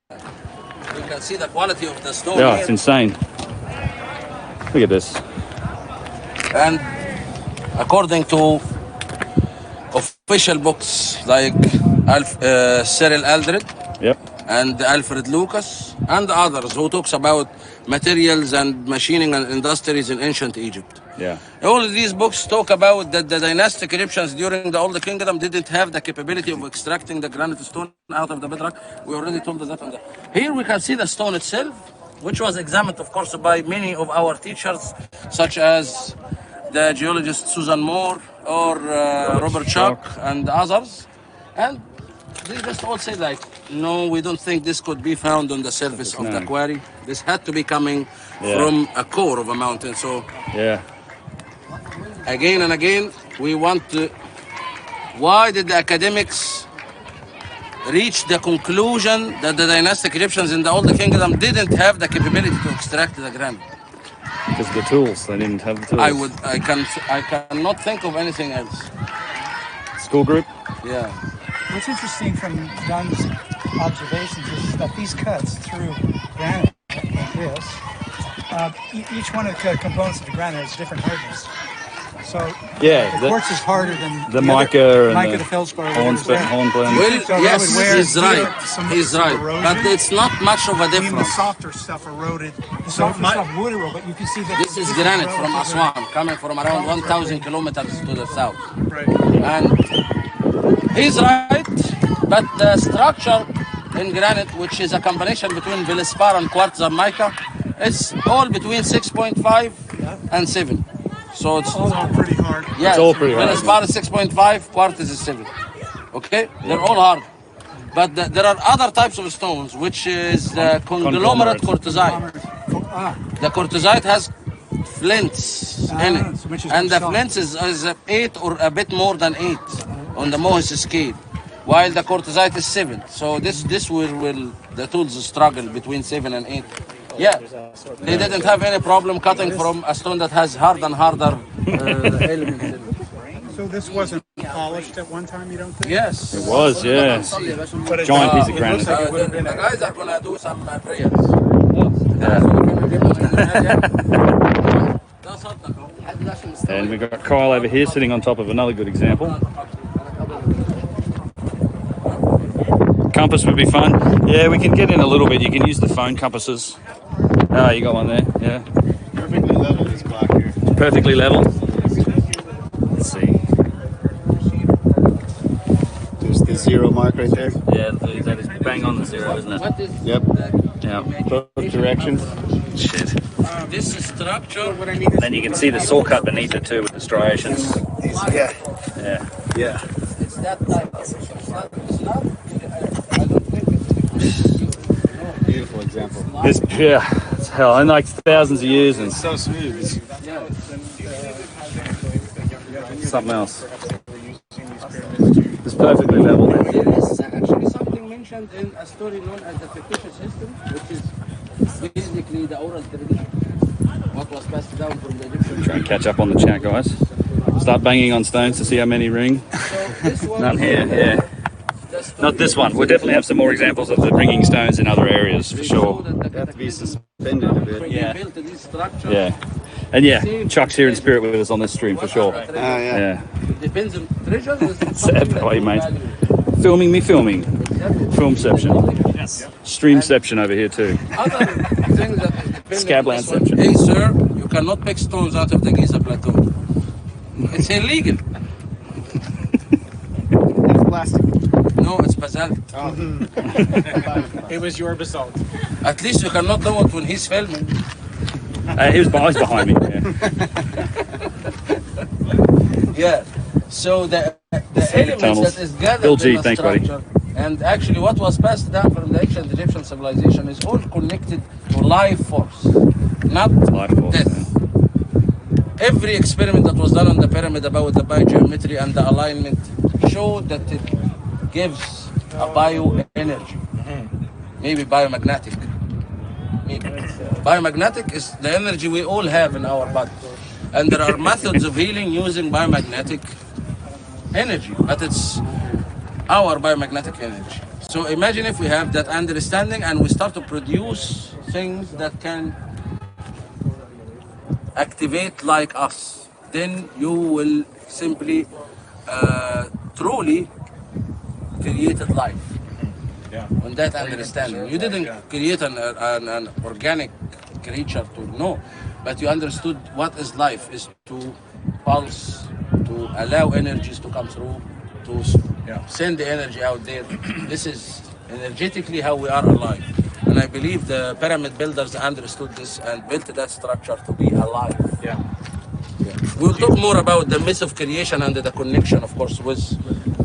You can see the quality of the stone. Yeah, here. it's insane. Look at this. And according to official books like Cyril Aldred Yep. and Alfred Lucas and others who talks about materials and machining and industries in ancient Egypt. Yeah. All of these books talk about that the dynastic Egyptians during the Old Kingdom didn't have the capability of extracting the granite stone out of the bedrock. We already told us that. Here we can see the stone itself, which was examined, of course, by many of our teachers, such as the geologist Susan Moore or Robert Chuck and others. And they just all say like, no, we don't think this could be found on the surface of the quarry. This had to be coming from a core of a mountain. So again and again, we want to... Why did the academics reach the conclusion that the dynastic Egyptians in the Old Kingdom didn't have the capability to extract the granite? Because of the tools, they didn't have the tools. I cannot think of anything else. School group? Yeah. What's interesting from Dunn's observations is that these cuts through granite like this, each one of the components of the granite has different hardness. So the quartz is harder than the mica and the feldspar. Hornblende. Well, So yes, he's right. He's right. But it's not much of a Even the difference. softer stuff eroded. The softer stuff would erode, but you can see that This is granite from Aswan, coming from around 1,000 kilometers to the south. Right. And he's right, but the structure in granite, which is a combination between feldspar and quartz and mica, is all between 6.5 and 7. So it's all pretty hard. Yeah, it's all pretty hard. Feldspar is 6.5, quartz is 7. Okay, they're all hard. But there are other types of stones, which is the conglomerate quartzite. The quartzite has flints in it, and the flints is 8 or a bit more than 8 on the Mohs scale, while the quartzite is 7. So this will the tools struggle between 7 and 8. Yeah, they didn't have any problem cutting from a stone that has harder and harder elements in it. So this wasn't polished at one time, you don't think? Yes. It was, yeah. Giant piece of granite. The guys are going to do some prayers. And we've got Kyle over here sitting on top of another good example. Compass would be fun. Yeah, we can get in a little bit. You can use the phone compasses. Ah, you got one there. Yeah. Perfectly level, this block here. Perfectly level. Let's see. There's the 0 mark right there. Yeah, that is bang on the 0, isn't it? What is Yep. Yeah. Both directions. Shit. this structure? Then you can see the saw cut beneath it too with the striations. Yeah. Yeah. Yeah. It's that type. It's not. I don't think it's Beautiful example. This, yeah, it's hell, and like thousands of years and It's so smooth. something else. It's perfectly level. There is actually something mentioned in a story known as the fictitious history, which is basically the oral tradition, what was passed down from the Egyptians. Try and catch up on the chat, guys. Start banging on stones to see how many ring. So this one, None here, yeah. Not this one. We'll definitely have some more examples of the ringing stones in other areas for sure. They have to be suspended a bit. Yeah. built this structure. Yeah. And yeah, Chuck's here in spirit with us on this stream for sure. Oh, yeah. Yeah. Depends on treasures. Sad boy, mate. Filming me filming. Filmception. Yes. Streamception over here too. Other things that depend on this one. Scablandception. Hey sir, you cannot pick stones out of the Giza plateau. It's illegal. It's plastic. No, it's basalt. It was your basalt. At least you cannot know it when he's filming. He was behind me. Yeah. Yeah. So the elements tunnels. that is gathered Bill G, in the thanks, buddy. structure, and actually what was passed down from the ancient Egyptian civilization is all connected to life force, not Life force, death. Every experiment that was done on the pyramid about the biogeometry and the alignment showed that it gives a bioenergy, maybe biomagnetic. Maybe. Biomagnetic is the energy we all have in our body. And there are methods of healing using biomagnetic energy, but it's our biomagnetic energy. So imagine if we have that understanding and we start to produce things that can activate like us, then you will simply truly create life. Yeah. On that understanding. You didn't create an organic creature to know, but you understood what is life, is to pulse, to allow energies to come through, to send the energy out there. This is energetically how we are alive. And I believe the pyramid builders understood this and built that structure to be alive. Yeah. We'll talk more about the myth of creation and the connection, of course, with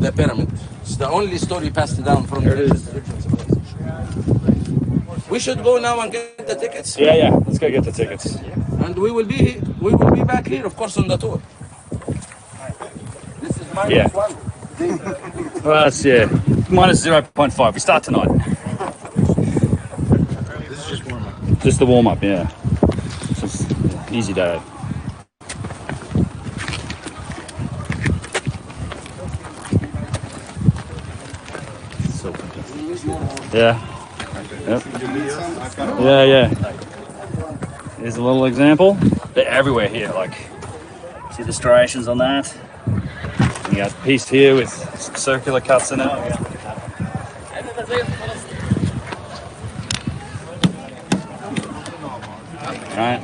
the pyramid. It's the only story passed down from the Egyptian civilization. We should go now and get the tickets. Yeah. Let's go get the tickets. And we will be back here, of course, on the tour. This is minus one. Well, that's, minus 0.5. We start tonight. This is just warm up. Just the warm up, yeah. Just easy day. Yeah. Yep. Yeah. Here's a little example. They're everywhere here. Like, see the striations on that? You got a piece here with some circular cuts in it. Right.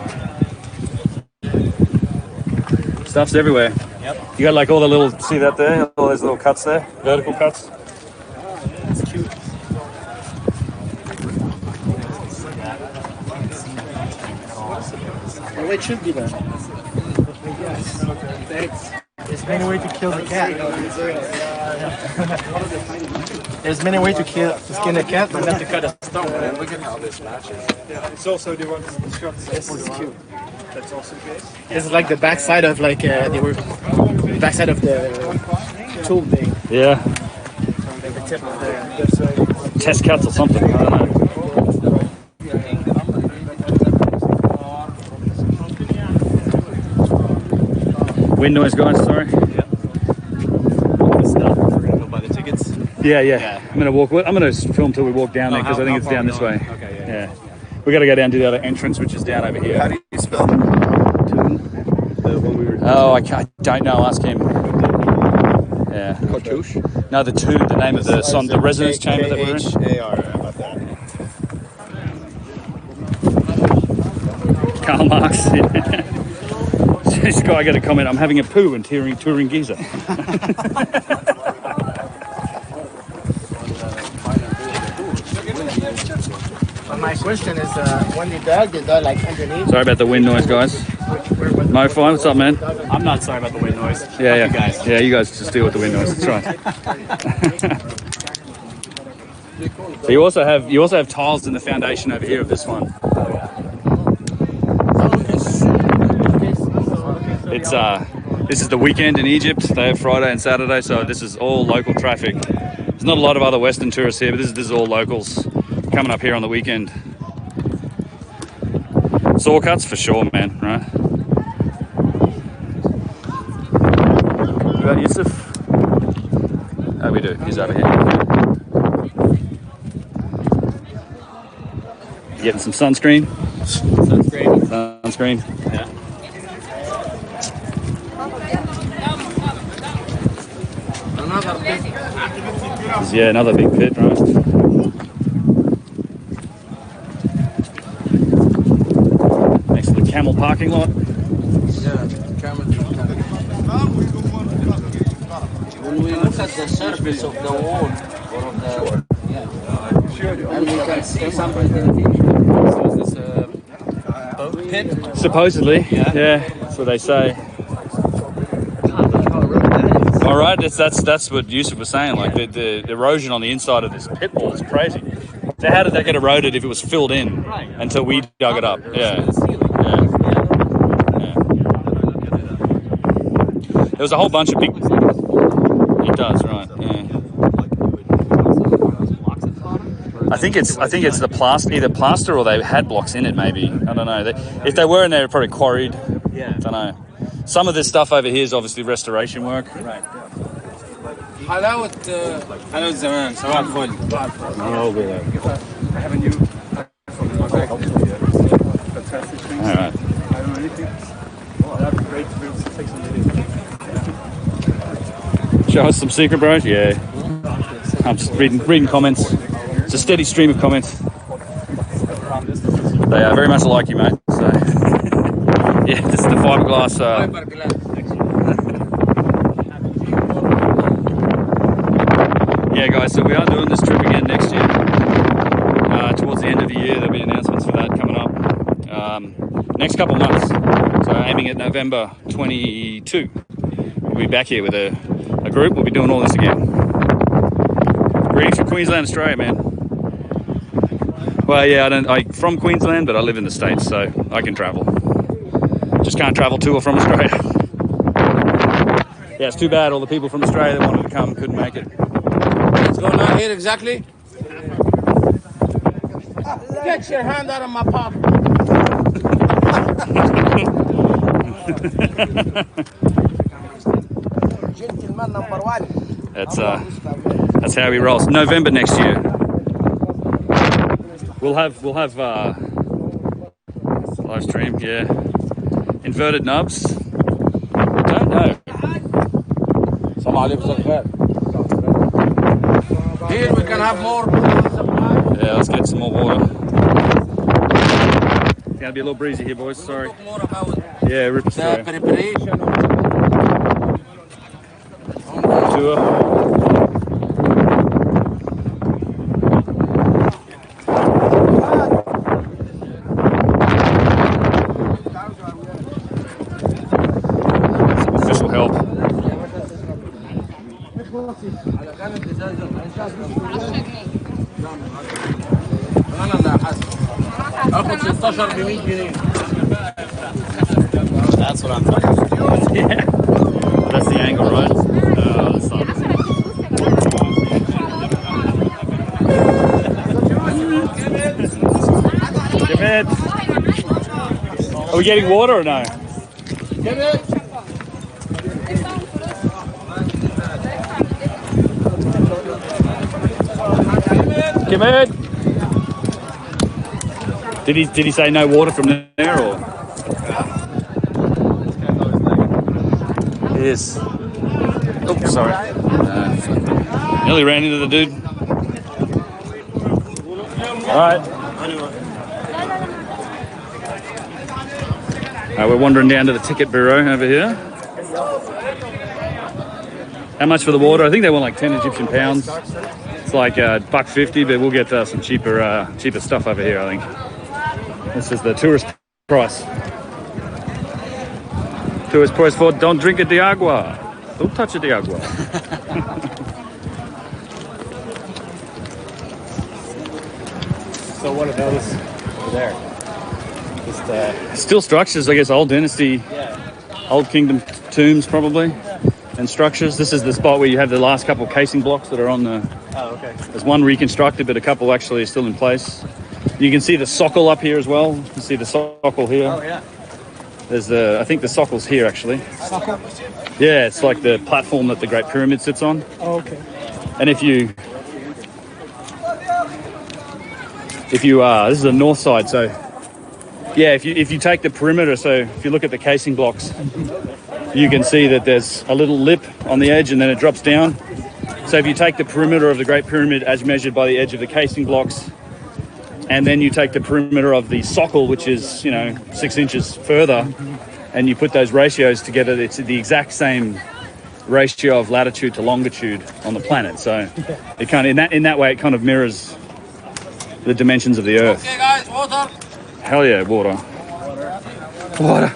Stuff's everywhere. Yep. You got like all the little, see that there? All those little cuts there? Vertical cuts. It's cute. Well, it should be done. There's many ways to kill the cat. There's many ways to skin a cat, but not to cut a stone. And look at how this matches. Yeah. It's also the one This is cute. that's also the case. This is like the backside of the backside of the tool thing. Yeah. The tip of the. Test cuts or something. I don't know. Wind noise, guys. Sorry. We're gonna go buy the tickets. Yeah. I'm gonna film till we walk down there because I think it's down this way. Okay, Yeah. We got to go down to the other entrance, which is down over How here. do you spell the one we were? Oh, I don't know. Ask him. Yeah. Cartouche? No, the tomb. The name of the residence chamber that we're in. K-H-A-R. How about that? Karl Marx. This guy got a comment. I'm having a poo and touring Giza. But my question is, when they dug like underneath. Sorry about the wind noise, guys. Mo5, what's up, man? I'm not sorry about the wind noise. Yeah. You guys. Yeah, you guys just deal with the wind noise. That's right. So you also have tiles in the foundation over here of this one. It's this is the weekend in Egypt. They have Friday and Saturday, so this is all local traffic. There's not a lot of other Western tourists here, but this is all locals coming up here on the weekend. Saw cuts for sure, man. Right? We got Yusuf. Oh, we do. He's over here. You getting some sunscreen? Sunscreen. Yeah. Yeah, another big pit, right? Next to the camel parking lot. Yeah, camel. When we look at the surface of the wall or of the and we can see some indentation. So is this a boat pit? Supposedly, yeah. That's what they say. All right, that's what Yusuf was saying. Like the erosion on the inside of this pit wall is crazy. So how did that get eroded if it was filled in until we dug it up? Yeah. There was a whole bunch of big. It does, right? Yeah. I think it's the plaster, either plaster or they had blocks in it. Maybe, I don't know. If they were in there, probably quarried. Yeah. I don't know. Some of this stuff over here is obviously restoration work. Right. حلاوة زمان صباح الفل. I have a new fantastic things. All right. I don't know anything. Oh, that'd be great to be able to take some videos. Show us some secret, bros. Yeah. I'm just reading comments. It's a steady stream of comments. They are very much like you, mate. So yeah, this is the fiberglass. Yeah, guys. So we are doing this trip again next year. Towards the end of the year, there'll be announcements for that coming up. Next couple of months. So aiming at November 22. We'll be back here with a group. We'll be doing all this again. Greetings from Queensland, Australia, man. Well, yeah, I'm from Queensland, but I live in the States, so I can travel. Just can't travel to or from Australia. Yeah, it's too bad all the people from Australia that wanted to come couldn't make it. What's going on here exactly? Get your hand out of my pocket. Gentleman number one. That's how he rolls. November next year. We'll have live stream, yeah. Inverted nubs. Don't know. Here we can have more. Yeah, let's get some more water. It's gonna be a little breezy here, boys. Sorry. Talk more about Yeah, rip us the through. preparation. Tour. Official help. That's what I'm talking about. Yeah. That's the angle, right? That's not. Give it. Are we getting water or no? Give it. Give it. Did he say no water from there or? Yes. Oh, sorry. Nearly ran into the dude. All right. We're wandering down to the ticket bureau over here. How much for the water? I think they want like 10 Egyptian pounds. It's like $1.50, but we'll get some cheaper stuff over here, I think. This is the tourist price. Tourist price for don't drink it the agua. Don't touch it the agua. So what are those over there? Just Still structures, I guess, old dynasty, old kingdom tombs probably, and structures. This is the spot where you have the last couple of casing blocks that are on the. oh, okay. There's one reconstructed, but a couple actually are still in place. You can see the socle up here as well. You can see the socle here. Oh yeah. There's I think the socle's here actually. Socle? Yeah, it's like the platform that the Great Pyramid sits on. Oh, okay. And if you this is the north side, so yeah, if you take the perimeter, so if you look at the casing blocks, you can see that there's a little lip on the edge and then it drops down. So if you take the perimeter of the Great Pyramid as measured by the edge of the casing blocks, and then you take the perimeter of the socle, which is 6 inches further, and you put those ratios together, it's the exact same ratio of latitude to longitude on the planet. So it kind of in that way it kind of mirrors the dimensions of the Earth. Okay, guys, water. Hell yeah, water. Water.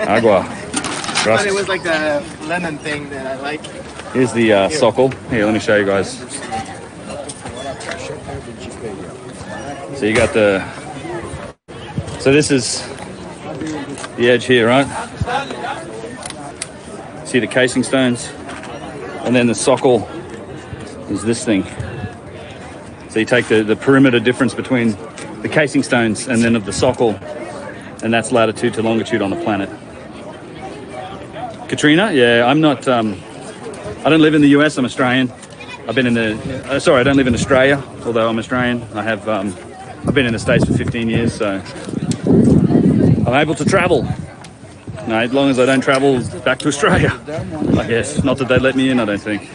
Agua. But Gracias. it was like the lemon thing that I like. Here's the sockle. Here, let me show you guys. So you got the... So this is the edge here, right? See the casing stones? And then the sockle is this thing. So you take the perimeter difference between the casing stones and then of the sockle, and that's latitude to longitude on the planet. Katrina? Yeah, I'm not... I don't live in the US, I'm Australian. I've been in the... sorry, I don't live in Australia, although I'm Australian. I have... I've been in the States for 15 years, so I'm able to travel. No, as long as I don't travel back to Australia, I guess. Not that they'd let me in, I don't think.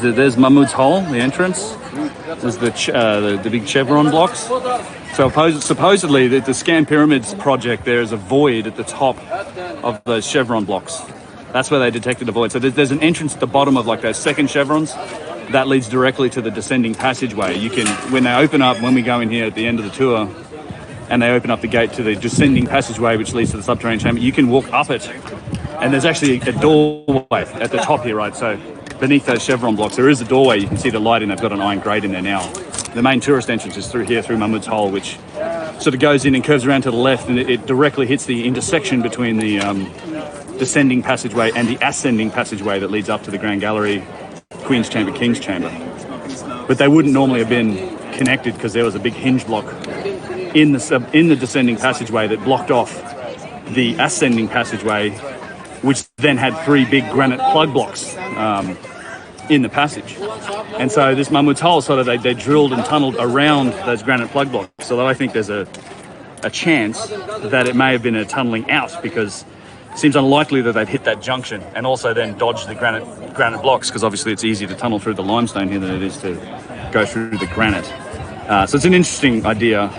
So there's Mahmoud's hole, the entrance. There's the big chevron blocks. So supposedly the Scan Pyramids project, there is a void at the top of those chevron blocks. That's where they detected a void. So there's an entrance at the bottom of like those second chevrons that leads directly to the descending passageway. You can, when they open up, when we go in here at the end of the tour, and they open up the gate to the descending passageway which leads to the subterranean chamber, you can walk up it, and there's actually a doorway at the top here, right? So beneath those chevron blocks, there is a doorway. You can see the lighting. They've got an iron grate in there now. The main tourist entrance is through here, through Mahmoud's hole, which sort of goes in and curves around to the left, and it directly hits the intersection between the descending passageway and the ascending passageway that leads up to the Grand Gallery, Queen's Chamber, King's Chamber. But they wouldn't normally have been connected because there was a big hinge block in the descending passageway that blocked off the ascending passageway, which then had three big granite plug blocks in the passage. And so this Mahmoud's hole, sort of they drilled and tunneled around those granite plug blocks. So I think there's a chance that it may have been a tunneling out, because it seems unlikely that they've hit that junction and also then dodged the granite blocks, because obviously it's easier to tunnel through the limestone here than it is to go through the granite. So it's an interesting idea.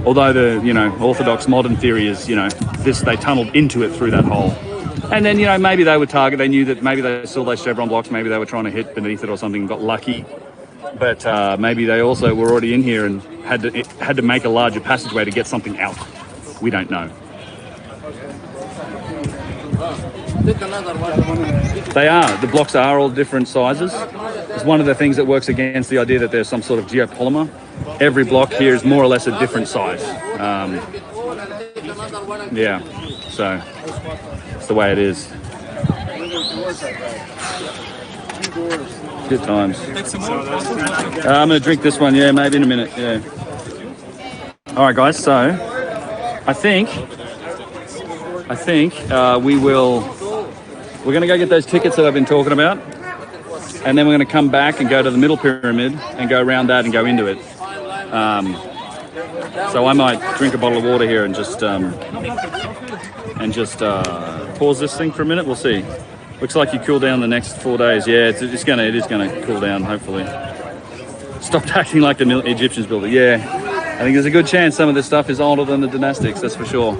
Although the orthodox modern theory is they tunneled into it through that hole. And then, maybe they would target, they knew that maybe they saw those chevron blocks, maybe they were trying to hit beneath it or something, got lucky. But maybe they also were already in here and had to make a larger passageway to get something out. We don't know. The blocks are all different sizes. It's one of the things that works against the idea that there's some sort of geopolymer. Every block here is more or less a different size. Yeah, so it's the way it is. Good times. I'm going to drink this one, yeah, maybe in a minute, yeah. All right, guys, so I think we're going to go get those tickets that I've been talking about, and then we're going to come back and go to the middle pyramid and go around that and go into it. So I might drink a bottle of water here and just pause this thing for a minute. We'll see. Looks like you cool down the next 4 days. Yeah, it is going to cool down, hopefully. Stop acting like the Egyptians built it. Yeah, I think there's a good chance some of this stuff is older than the dynastics, that's for sure.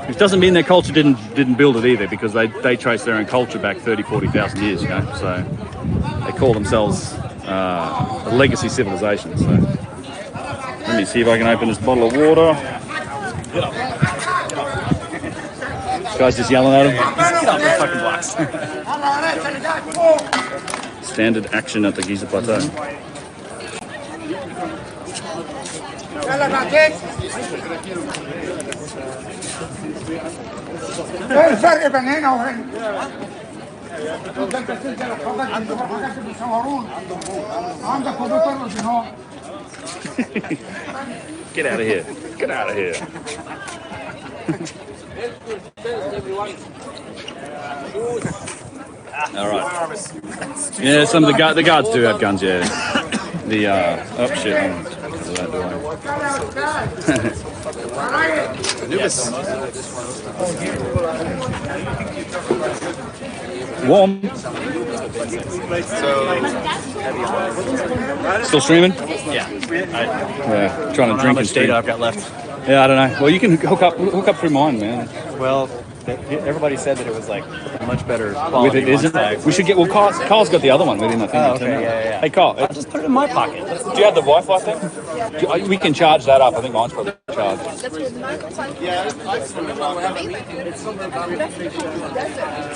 Which doesn't mean their culture didn't build it either, because they trace their own culture back 30, 40,000 years, so they call themselves a legacy civilization. So let me see if I can open this bottle of water. This guy's just yelling at him. Get off the fucking blocks. Standard action at the Giza plateau. ايه الفرق بين هنا وهنا؟ عندك كمبيوتر هنا. Get out of here. Get out of here. All right. Yeah, some of the guards do have guns, yeah. Oh shit. Warm. Still streaming? Yeah. Trying to drink and stream. Data I've got left. Yeah, I don't know. Well, you can hook up through mine, man. Well, Everybody said that it was like much better quality. With it, isn't it? We should get. Well, Kyle's got the other one with him, I think. Oh, okay, yeah. Hey, Kyle, I'll just put it in my pocket. do you have the Wi-Fi thing? We can charge that up. I think mine's probably charged.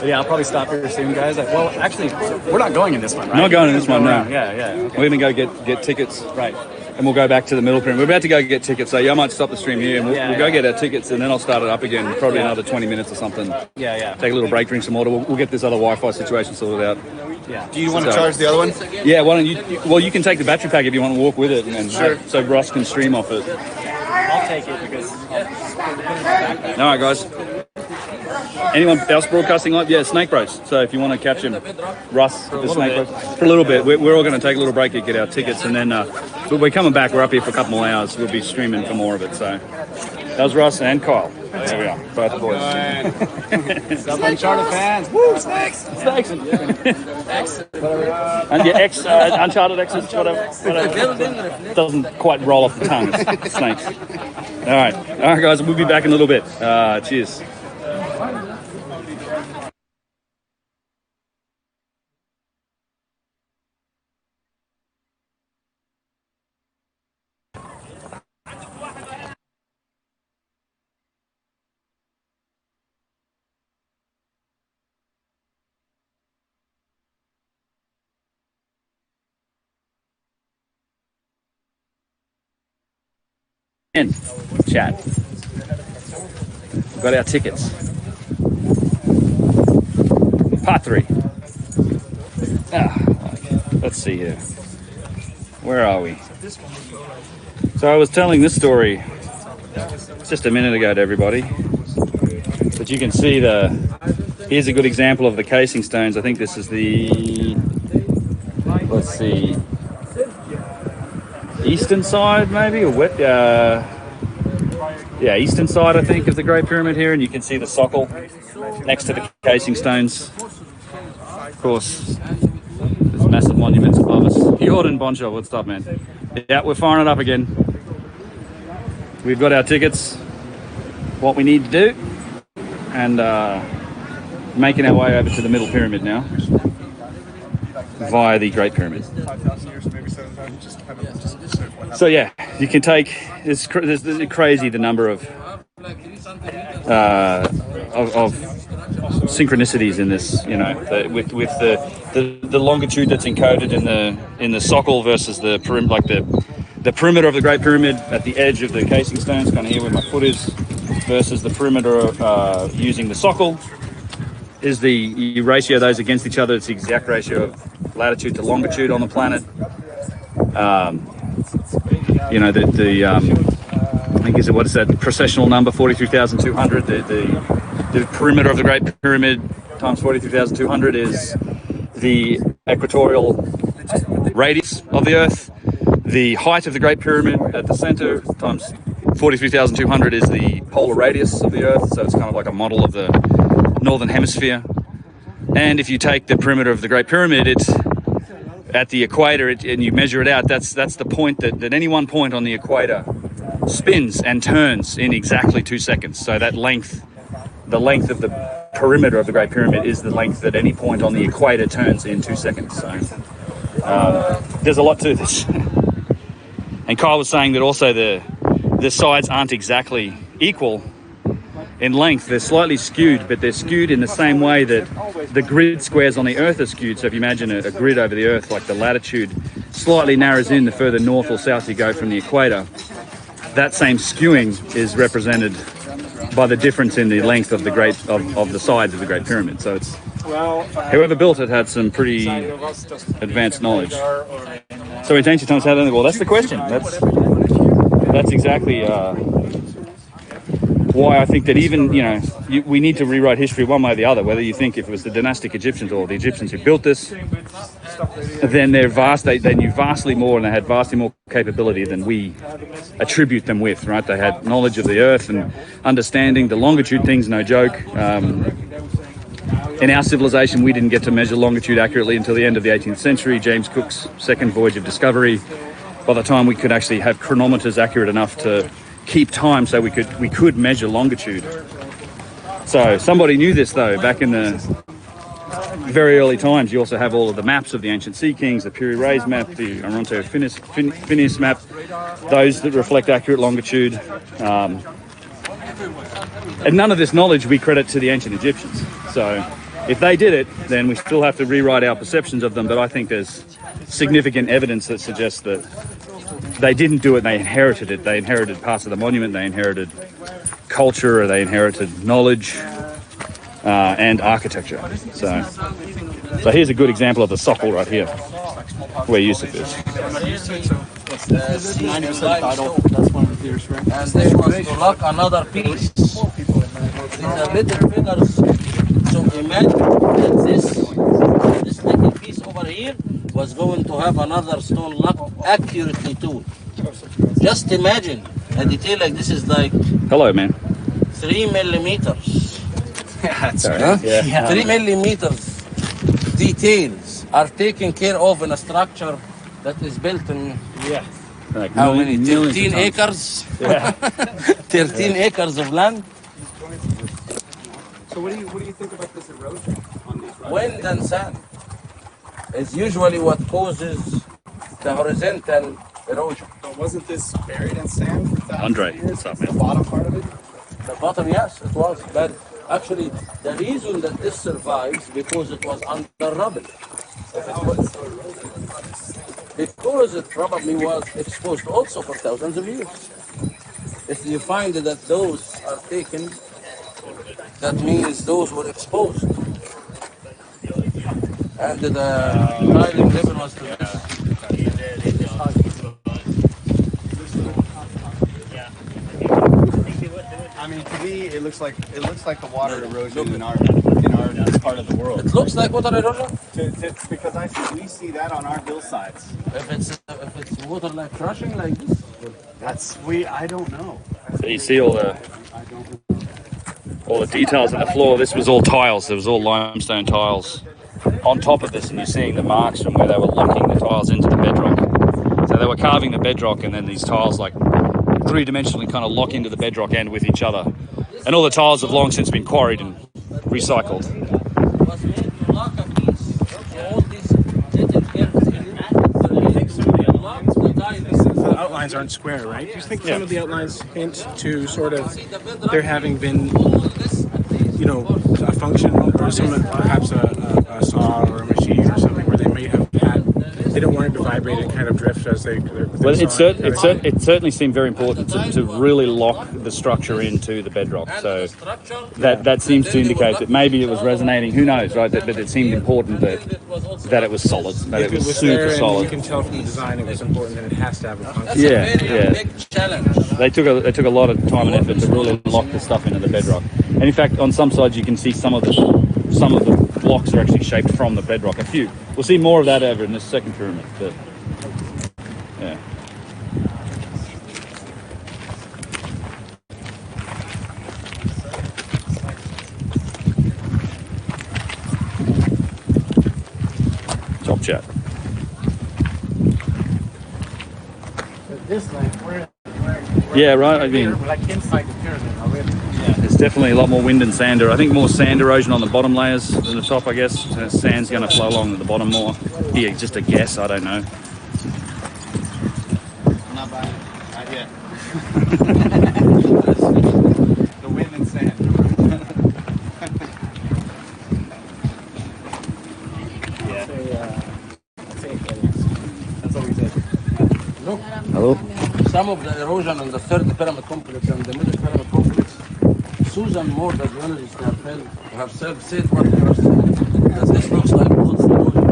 Yeah, I'll probably stop here soon, guys. Well, actually, we're not going in this one, right? Not going in this one, no. Yeah. Okay. We're gonna go get tickets. Right. And we'll go back to the middle pyramid. We're about to go get tickets, so I might stop the stream here and we'll go get our tickets, and then I'll start it up again, probably another 20 minutes or something. Yeah. Take a little break, drink some water. We'll get this other Wi-Fi situation sorted out. Yeah. Do you want to charge the other one? Yeah, why don't you? Well, you can take the battery pack if you want to walk with it, and so Ross can stream off it. I'll take it because. All right, guys. Anyone else broadcasting live? Yeah, Snake Bros. So if you want to catch him, Russ, the Snake Bros, for a little bit. We're all going to take a little break to get our tickets, and then we're coming back. We're up here for a couple more hours. We'll be streaming for more of it. So that was Russ and Kyle. There we are, both the boys. Sup, Uncharted fans. Woo, Snakes. Snakes. And yeah, Uncharted X's, whatever. Doesn't quite roll off the tongue. It's Snakes. All right, guys. We'll be back in a little bit. Cheers. And chat. We've got our tickets. Part 3. Let's see here. Where are we? So I was telling this story just a minute ago to everybody. But you can see here's a good example of the casing stones. I think this is the, let's see, eastern side maybe, or what? Yeah, eastern side I think of the Great Pyramid here, and you can see the socle next to the casing stones. Of course, there's massive monuments above us. Jordan Boncho, what's up, man? Yeah, we're firing it up again. We've got our tickets, what we need to do, and making our way over to the middle pyramid now via the Great Pyramid. So yeah, you can take. It's crazy the number of synchronicities in this. You know, with the longitude that's encoded in the socle versus the the perimeter of the Great Pyramid at the edge of the casing stones, kind of here where my foot is, versus the perimeter using the socle. You ratio those against each other. It's the exact ratio of latitude to longitude on the planet. You know, I think what is that precessional number, 43,200. The perimeter of the Great Pyramid times 43,200 is the equatorial radius of the Earth. The height of the Great Pyramid at the center times 43,200 is the polar radius of the Earth. So it's kind of like a model of the northern hemisphere. And if you take the perimeter of the Great Pyramid, it's at the equator, and you measure it out, that's the point that any one point on the equator spins and turns in exactly 2 seconds. So that length, the length of the perimeter of the Great Pyramid is the length that any point on the equator turns in 2 seconds. So there's a lot to this. And Kyle was saying that also the sides aren't exactly equal in length. They're slightly skewed, but they're skewed in the same way that the grid squares on the Earth are skewed. So if you imagine a grid over the Earth, like the latitude slightly narrows in the further north or south you go from the equator, that same skewing is represented by the difference in the length of the sides of the Great Pyramid. So it's, whoever built it had some pretty advanced knowledge. So in ancient times, well, that's the question. That's exactly why I think that even, we need to rewrite history one way or the other, whether you think if it was the dynastic Egyptians or the Egyptians who built this, then they knew vastly more and they had vastly more capability than we attribute them with, right? They had knowledge of the Earth and understanding. The longitude thing's no joke. In our civilization, we didn't get to measure longitude accurately until the end of the 18th century, James Cook's second voyage of discovery. By the time we could actually have chronometers accurate enough to keep time, so we could measure longitude. So somebody knew this though back in the very early times. You also have all of the maps of the ancient sea kings, the Piri Reis map, the Oronto Phineas map, those that reflect accurate longitude. And none of this knowledge we credit to the ancient Egyptians. So if they did it, then we still have to rewrite our perceptions of them. But I think there's significant evidence that suggests that they didn't do it, they inherited it. They inherited parts of the monument, they inherited culture, or they inherited knowledge and architecture. So here's a good example of the socle right here, where Yusuf is. 90% title. That's one of the theories, right? And this was to lock another piece. These are little figures. So imagine that this little piece over here was going to have another stone locked accurately to it. Just imagine a detail like this is like Hello, man. 3 millimeters. Yeah, that's right. Huh? Yeah. 3 millimeters details are taken care of in a structure that is built in Like how many? millions of 13 tons. acres? Yeah. 13 acres of land? So what do you think about this erosion on these rocks? Wind and sand is usually what causes the horizontal erosion. But wasn't this buried in sand for thousands Andre, of years? what's up, The man? bottom part of it? The bottom, yes, it was. But actually, the reason that this survives because it was under rubble. Because it probably was exposed also for thousands of years. If you find that those are taken, that means those were exposed. And the rising level was to this. I mean, to me, it looks like the water erosion in our part of the world. It looks like water erosion. Because we see that on our hillsides. If it's water like crushing like this. I don't know. So you see all the details in the floor. This was all tiles. There was all limestone tiles on top of this, and you're seeing the marks from where they were locking the tiles into the bedrock. So they were carving the bedrock, and then these tiles like three-dimensionally kind of lock into the bedrock and with each other. And all the tiles have long since been quarried and recycled. Was made to lock a piece. All these little gaps in The outlines aren't square, right? Do you think some of the outlines hint to sort of there having been, you know, a function or perhaps a saw or a machine or something where they may have had, they don't want it to vibrate and kind of drift as they. Well, it certainly seemed very important to really lock the structure into the bedrock. So that seems to indicate that maybe it was resonating. Who knows, right? But it seemed important that it was solid, that it was super there, solid. you can tell from the design it was important that it has to have a function. That's a very big challenge. They took a lot of time and effort to really lock the stuff into the bedrock. And in fact, on some sides you can see some of the blocks are actually shaped from the bedrock. A few. We'll see more of that over in this second pyramid. But yeah. Top chat. This like we're Yeah, right. I mean, like inside the pyramid already. there's definitely a lot more wind and sand. I think more sand erosion on the bottom layers than the top, I guess. Sand's going to flow along to the bottom more. Yeah, just a guess. I don't know. I'm not buying it. Not yet. The wind and sand. That's all we said. Look, Hello? some of the erosion in the third pyramid complex and the middle pyramid complex, Susan Moore, the geologist herself said what you are saying, that this looks like water erosion.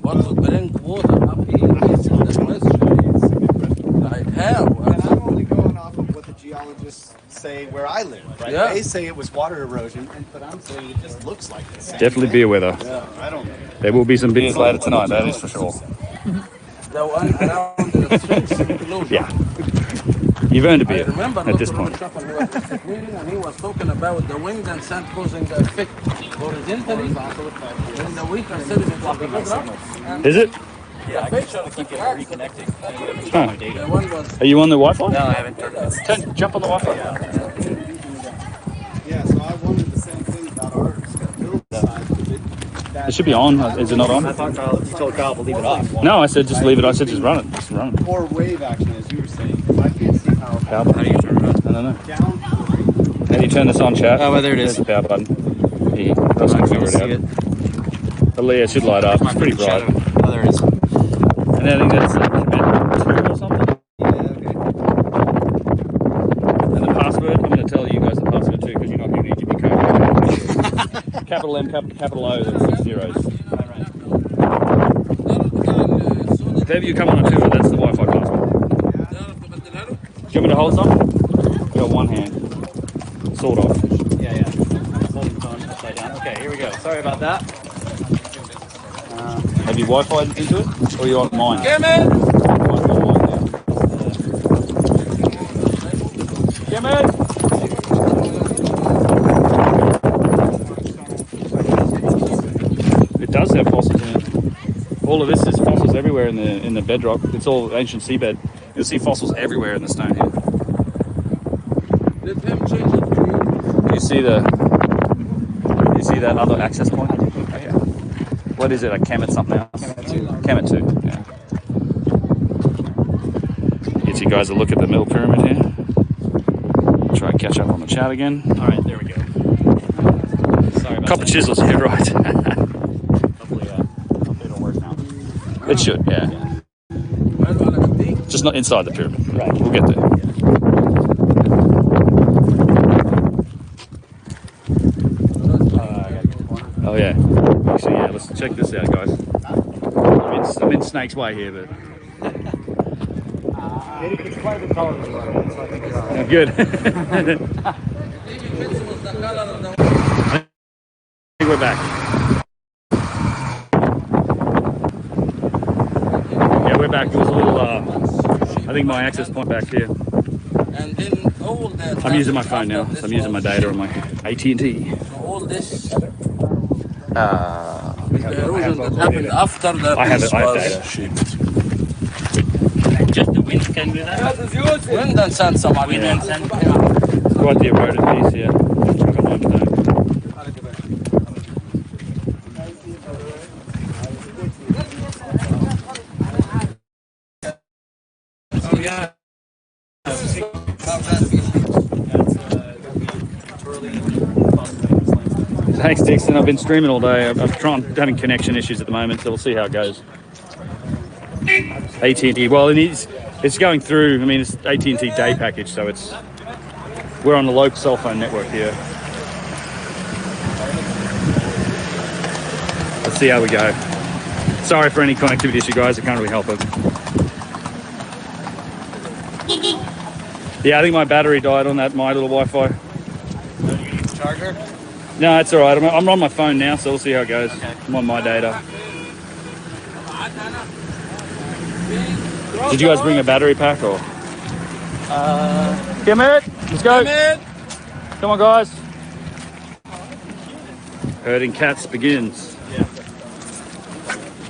What would bring water up here is the question. Like how? And I'm only going off of what the geologists say where I live, right? Yeah. They say it was water erosion, but I'm saying it just looks like the same. Definitely beer weather. I don't know. There will be some beers later tonight, that is for sure. The one around the Sphinx enclosure. Yeah. You've earned a I beer remember at this Dr. point. Mustafa, he was explaining and he was talking about the wind and sand causing the effect horizontally in the weaker sediment of the bedrock. And Is it? the facial reconnecting. Huh. The one was Are you on the Wi-Fi? No, I haven't turned it. Jump on the Wi-Fi. It should be on. Is it not on? I thought Kyle, you told Kyle to leave it off. No, I said just leave it. I said just run it. Just run it. Or wave action, as you were saying. I can't see how. Power button. How do you turn it on? I don't know. Down. How do you turn this on, chat? Oh, well, there it is. There's the power button. Yeah, that's can figure it out. But yeah, it should light up. It's pretty bright. Oh, there it is. And I think that's commit 2 or something. Yeah, okay. And the password, I'm going to tell you guys the password too, because you're not going to need your code. Capital M, capital O, that's 6 zeros. If ever you come on a tour, that's the Wi-Fi password. Do you want me to hold some? I've got one hand. Sort of. Yeah, yeah. Holding the phone upside down. Okay, here we go. Sorry about that. Have you Wi-Fi into it? Or are you on mine? Yeah, man. Yeah, man. It does have fossils in it. All of this is fossils everywhere in the bedrock. It's all ancient seabed. You'll see fossils everywhere in the stone here. Let him change it for you. You see that other access point? Oh, yeah. What is it? A Kemet something else? Kemet 2. Yeah. Get you guys a look at the middle pyramid here. Try and catch up on the chat again. All right, there we go. Sorry about Copper that. chisels, yeah, right. Hopefully it'll work now. It should, yeah. Just not inside the pyramid. Right. We'll get there. Oh yeah. Actually, yeah. Let's check this out, guys. I'm in Snake's Way here, but It's quite a bit taller than you are, so I think you're all right. good. I think we're back. Yeah, we're back. There was a little. I think my access point back here. And then all that. I'm using my phone now, so I'm using my data on my AT&T. All this I erosion that happened after the have piece data. was Just the wind can do that. wind and sand some Wind and sand. It's quite the eroded piece here. Got limestone. Oh yeah. Thanks, Dixon. I've been streaming all day. I'm having connection issues at the moment, so we'll see how it goes. AT&T. Well, it's going through. I mean, it's AT&T day package, so we're on the local cell phone network here. Let's see how we go. Sorry for any connectivity issue, guys. I can't really help it. Yeah, I think my battery died on my little Wi-Fi. Charger? No, it's all right. I'm on my phone now, so we'll see how it goes. Okay. I'm on my data. Did you guys bring a battery pack or? Come in. Let's go. Come on, guys. Herding cats begins. Yeah.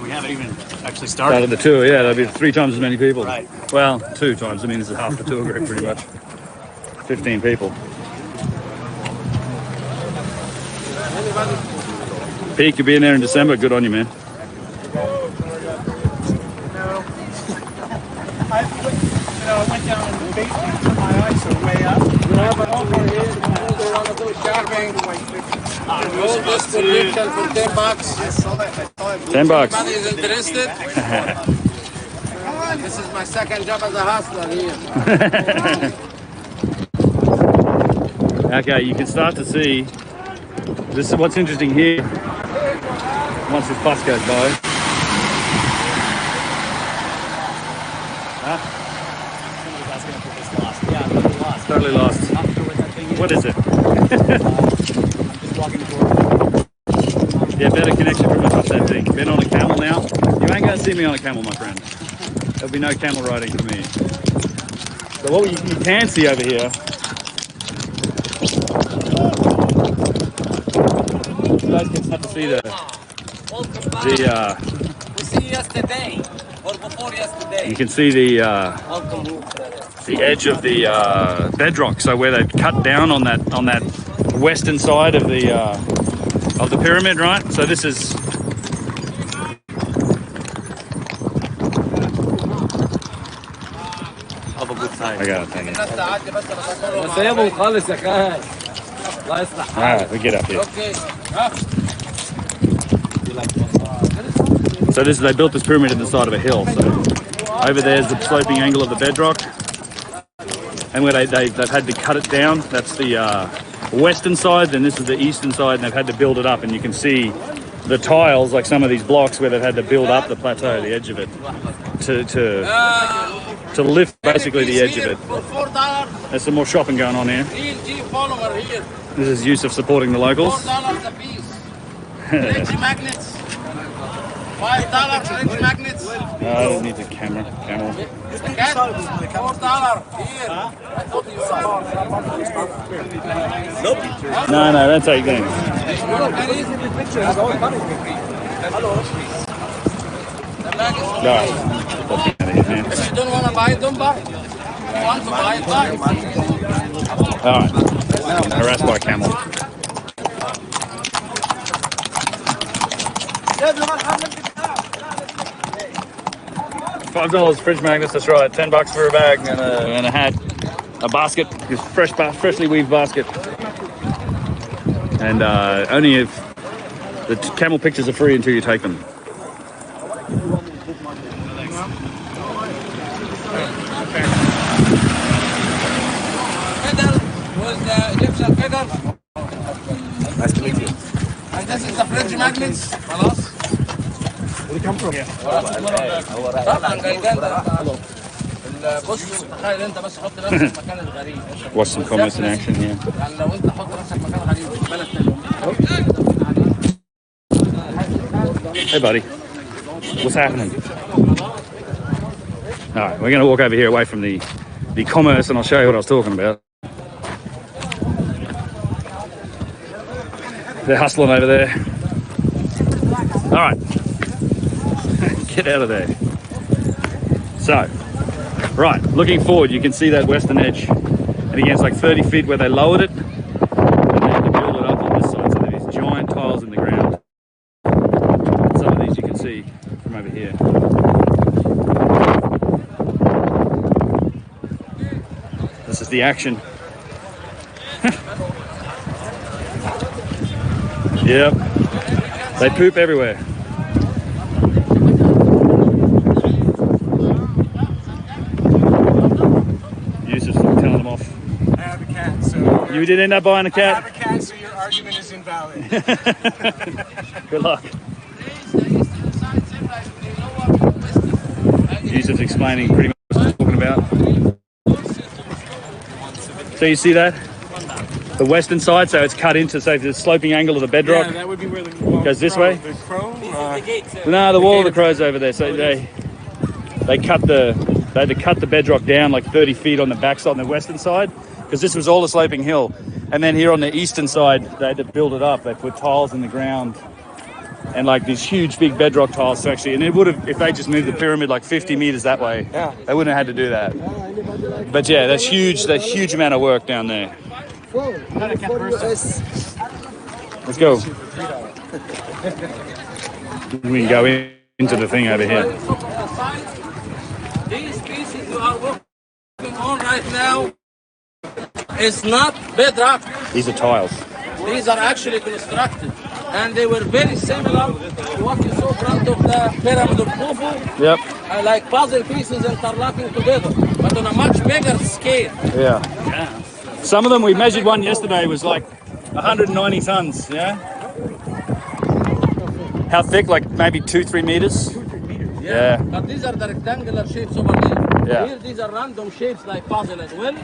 We haven't even actually Started the tour, yeah. There'll be 3 times as many people. Right. Well, 2 times. I mean, this is half the tour group, pretty much. 15 people. Peak, you'll be in there in December. Good on you, man. I went down in the basement, turned my eyes so way up. all this collection for $10. I saw that. $10. Anybody is interested? This is my second job as a hustler here. Okay, you can start to see. This is what's interesting here. Once this bus goes by. Huh? Totally lost. What is it? Yeah, better connection from atop that thing. Been on a camel now. You ain't gonna see me on a camel, my friend. There'll be no camel riding for me. So what you can see over here. You guys can start to see We see yesterday or before yesterday. you can see the edge of the bedrock. So where they've cut down on that western side of the pyramid, right? So this is I got it, thank you. Alright, we get up here. So they built this pyramid in the side of a hill. So over there is the sloping angle of the bedrock. And where they've had to cut it down, that's the western side, then this is the eastern side, and they've had to build it up. And you can see the tiles, like some of these blocks, where they've had to build up the plateau, the edge of it, to lift basically the edge of it. There's some more shopping going on here. This is use of supporting the locals. $4 a piece. Fridge magnets. $5 fridge magnets. I don't need the camera. Camel. $4 here. I thought you saw. No, don't take things. Right. If you don't want to buy it, don't buy it. If you want to buy it, buy it. Alright. Harassed by a camel. $5 fridge magnets, that's right. $10 for a bag and a hat. A basket. Just freshly weaved basket. And only if the camel pictures are free until you take them. Nice to meet you. And this is the fridge magnets. خلاص. Where do you come from? طبعا جايجان ده. بص تخيل انت بس حط نفسك مكان الغريب. Watch some commerce in action here. يعني لو انت حط نفسك مكان غريب في بلد تاني. Hey buddy, what's happening? Alright, we're going to walk over here away from the commerce and I'll show you what I was talking about. They're hustling over there. Alright, get out of there. So, right, looking forward, you can see that western edge. And again, it's like 30 feet where they lowered it. And they had to build it up on this side. So there's these giant tiles in the ground. Some of these you can see from over here. This is the action. Yep. They poop everywhere. Yusuf's telling them off. I have a cat, so... You did end up buying a I cat? have a cat, so your argument is invalid. Good luck. Yusuf's explaining pretty much what he's talking about. So you see that? The western side, so it's cut into, so the sloping angle of the bedrock. Yeah, that would be where the goes this way. The crow. No, the wall of the crow's over there. So they had to cut the bedrock down like 30 feet on the backside on the western side, because this was all a sloping hill. And then here on the eastern side, they had to build it up. They put tiles in the ground and like these huge big bedrock tiles to actually, and it would have, if they just moved the pyramid like 50 meters that way, they wouldn't have had to do that. But yeah, that's huge amount of work down there. Let's go. We can go into the thing over here. These pieces you are working on right now is not bedrock. These are tiles. These are actually constructed, and they were very similar to what you saw front of the pyramid of Khufu. Yep. Like puzzle pieces interlocking together, but on a much bigger scale. Yeah. Some of them, we measured one yesterday, was like 190 tons, yeah? How thick? Like maybe 2-3 meters? Yeah. But these are the rectangular shapes over there. Yeah. Here, these are random shapes like puzzle as well.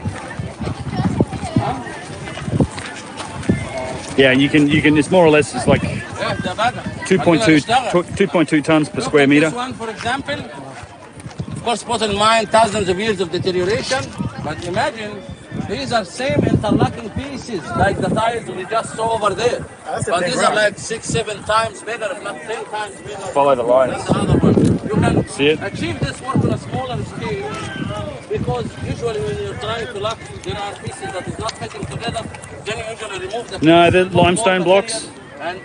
Yeah, and you can, it's more or less, it's like 2.2 tons per square meter. This one, for example, of course, put in mind thousands of years of deterioration, but imagine these are same interlocking pieces like the tiles we just saw over there. But these are like 6-7 times bigger, if not 10 times bigger. Follow the lines. Than the other one. You can see it? achieve this work on a smaller scale, because usually when you're trying to lock, there are pieces that is not fitting together. Then you usually remove the the limestone blocks. And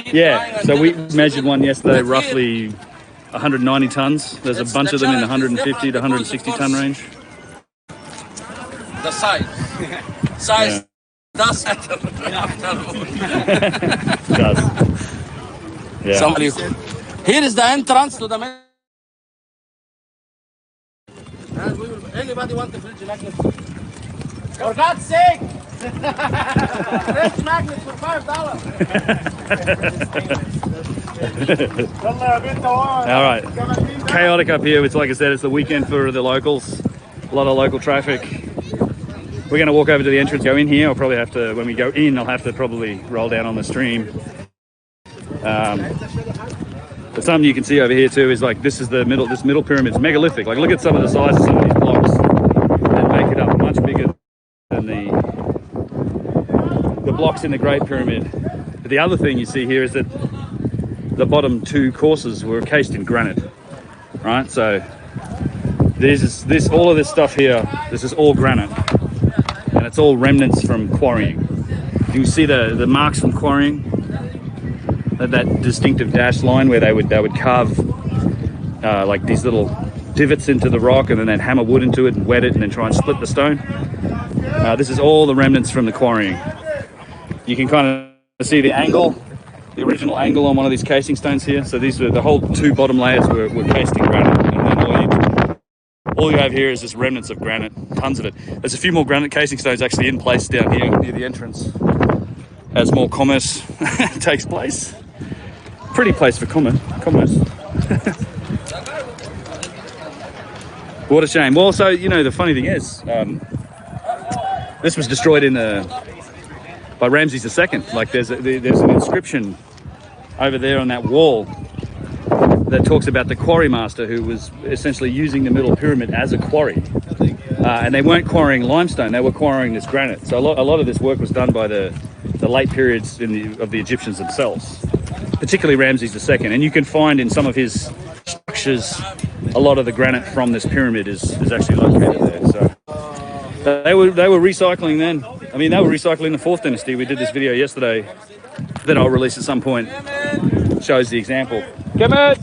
yeah, so we measured one yesterday, roughly 190 tons. There's a bunch of them in the 150 to 160 ton range. the size. Size does matter in afternoon. Does. Yeah. Somebody. Here is the entrance to the main. And anybody want the fridge magnet? For God's sake! Fridge magnet for $5. All right. Chaotic up here. It's like I said, it's the weekend for the locals. A lot of local traffic. We're going to walk over to the entrance, go in here. I'll probably have to, when we go in, I'll have to probably roll down on the stream. But something you can see over here too is like this middle pyramid is megalithic. Like look at some of the size of some of these blocks that make it up much bigger than the blocks in the Great Pyramid. But the other thing you see here is that the bottom two courses were encased in granite, right? So all of this stuff here, this is all granite, and it's all remnants from quarrying. You can see the marks from quarrying. That distinctive dashed line where they would carve like these little divots into the rock, and then they'd hammer wood into it and wet it and then try and split the stone. This is all the remnants from the quarrying. You can kind of see the angle, the original angle on one of these casing stones here. So these were the whole two bottom layers were cased in granite, and then all you have here is just remnants of granite, tons of it. There's a few more granite casing stones actually in place down here near the entrance as more commerce takes place. Pretty place for commerce. What a shame. Well, so, you know, the funny thing is, this was destroyed by Ramses II. Like there's an inscription over there on that wall that talks about the quarry master who was essentially using the middle pyramid as a quarry. And they weren't quarrying limestone, they were quarrying this granite. So a lot of this work was done by the late periods of the Egyptians themselves, particularly Ramses II. And you can find in some of his structures, a lot of the granite from this pyramid is actually located there. So they were recycling then. I mean, they were recycling the 4th dynasty. We did this video yesterday that I'll release at some point. Shows the example. Come on,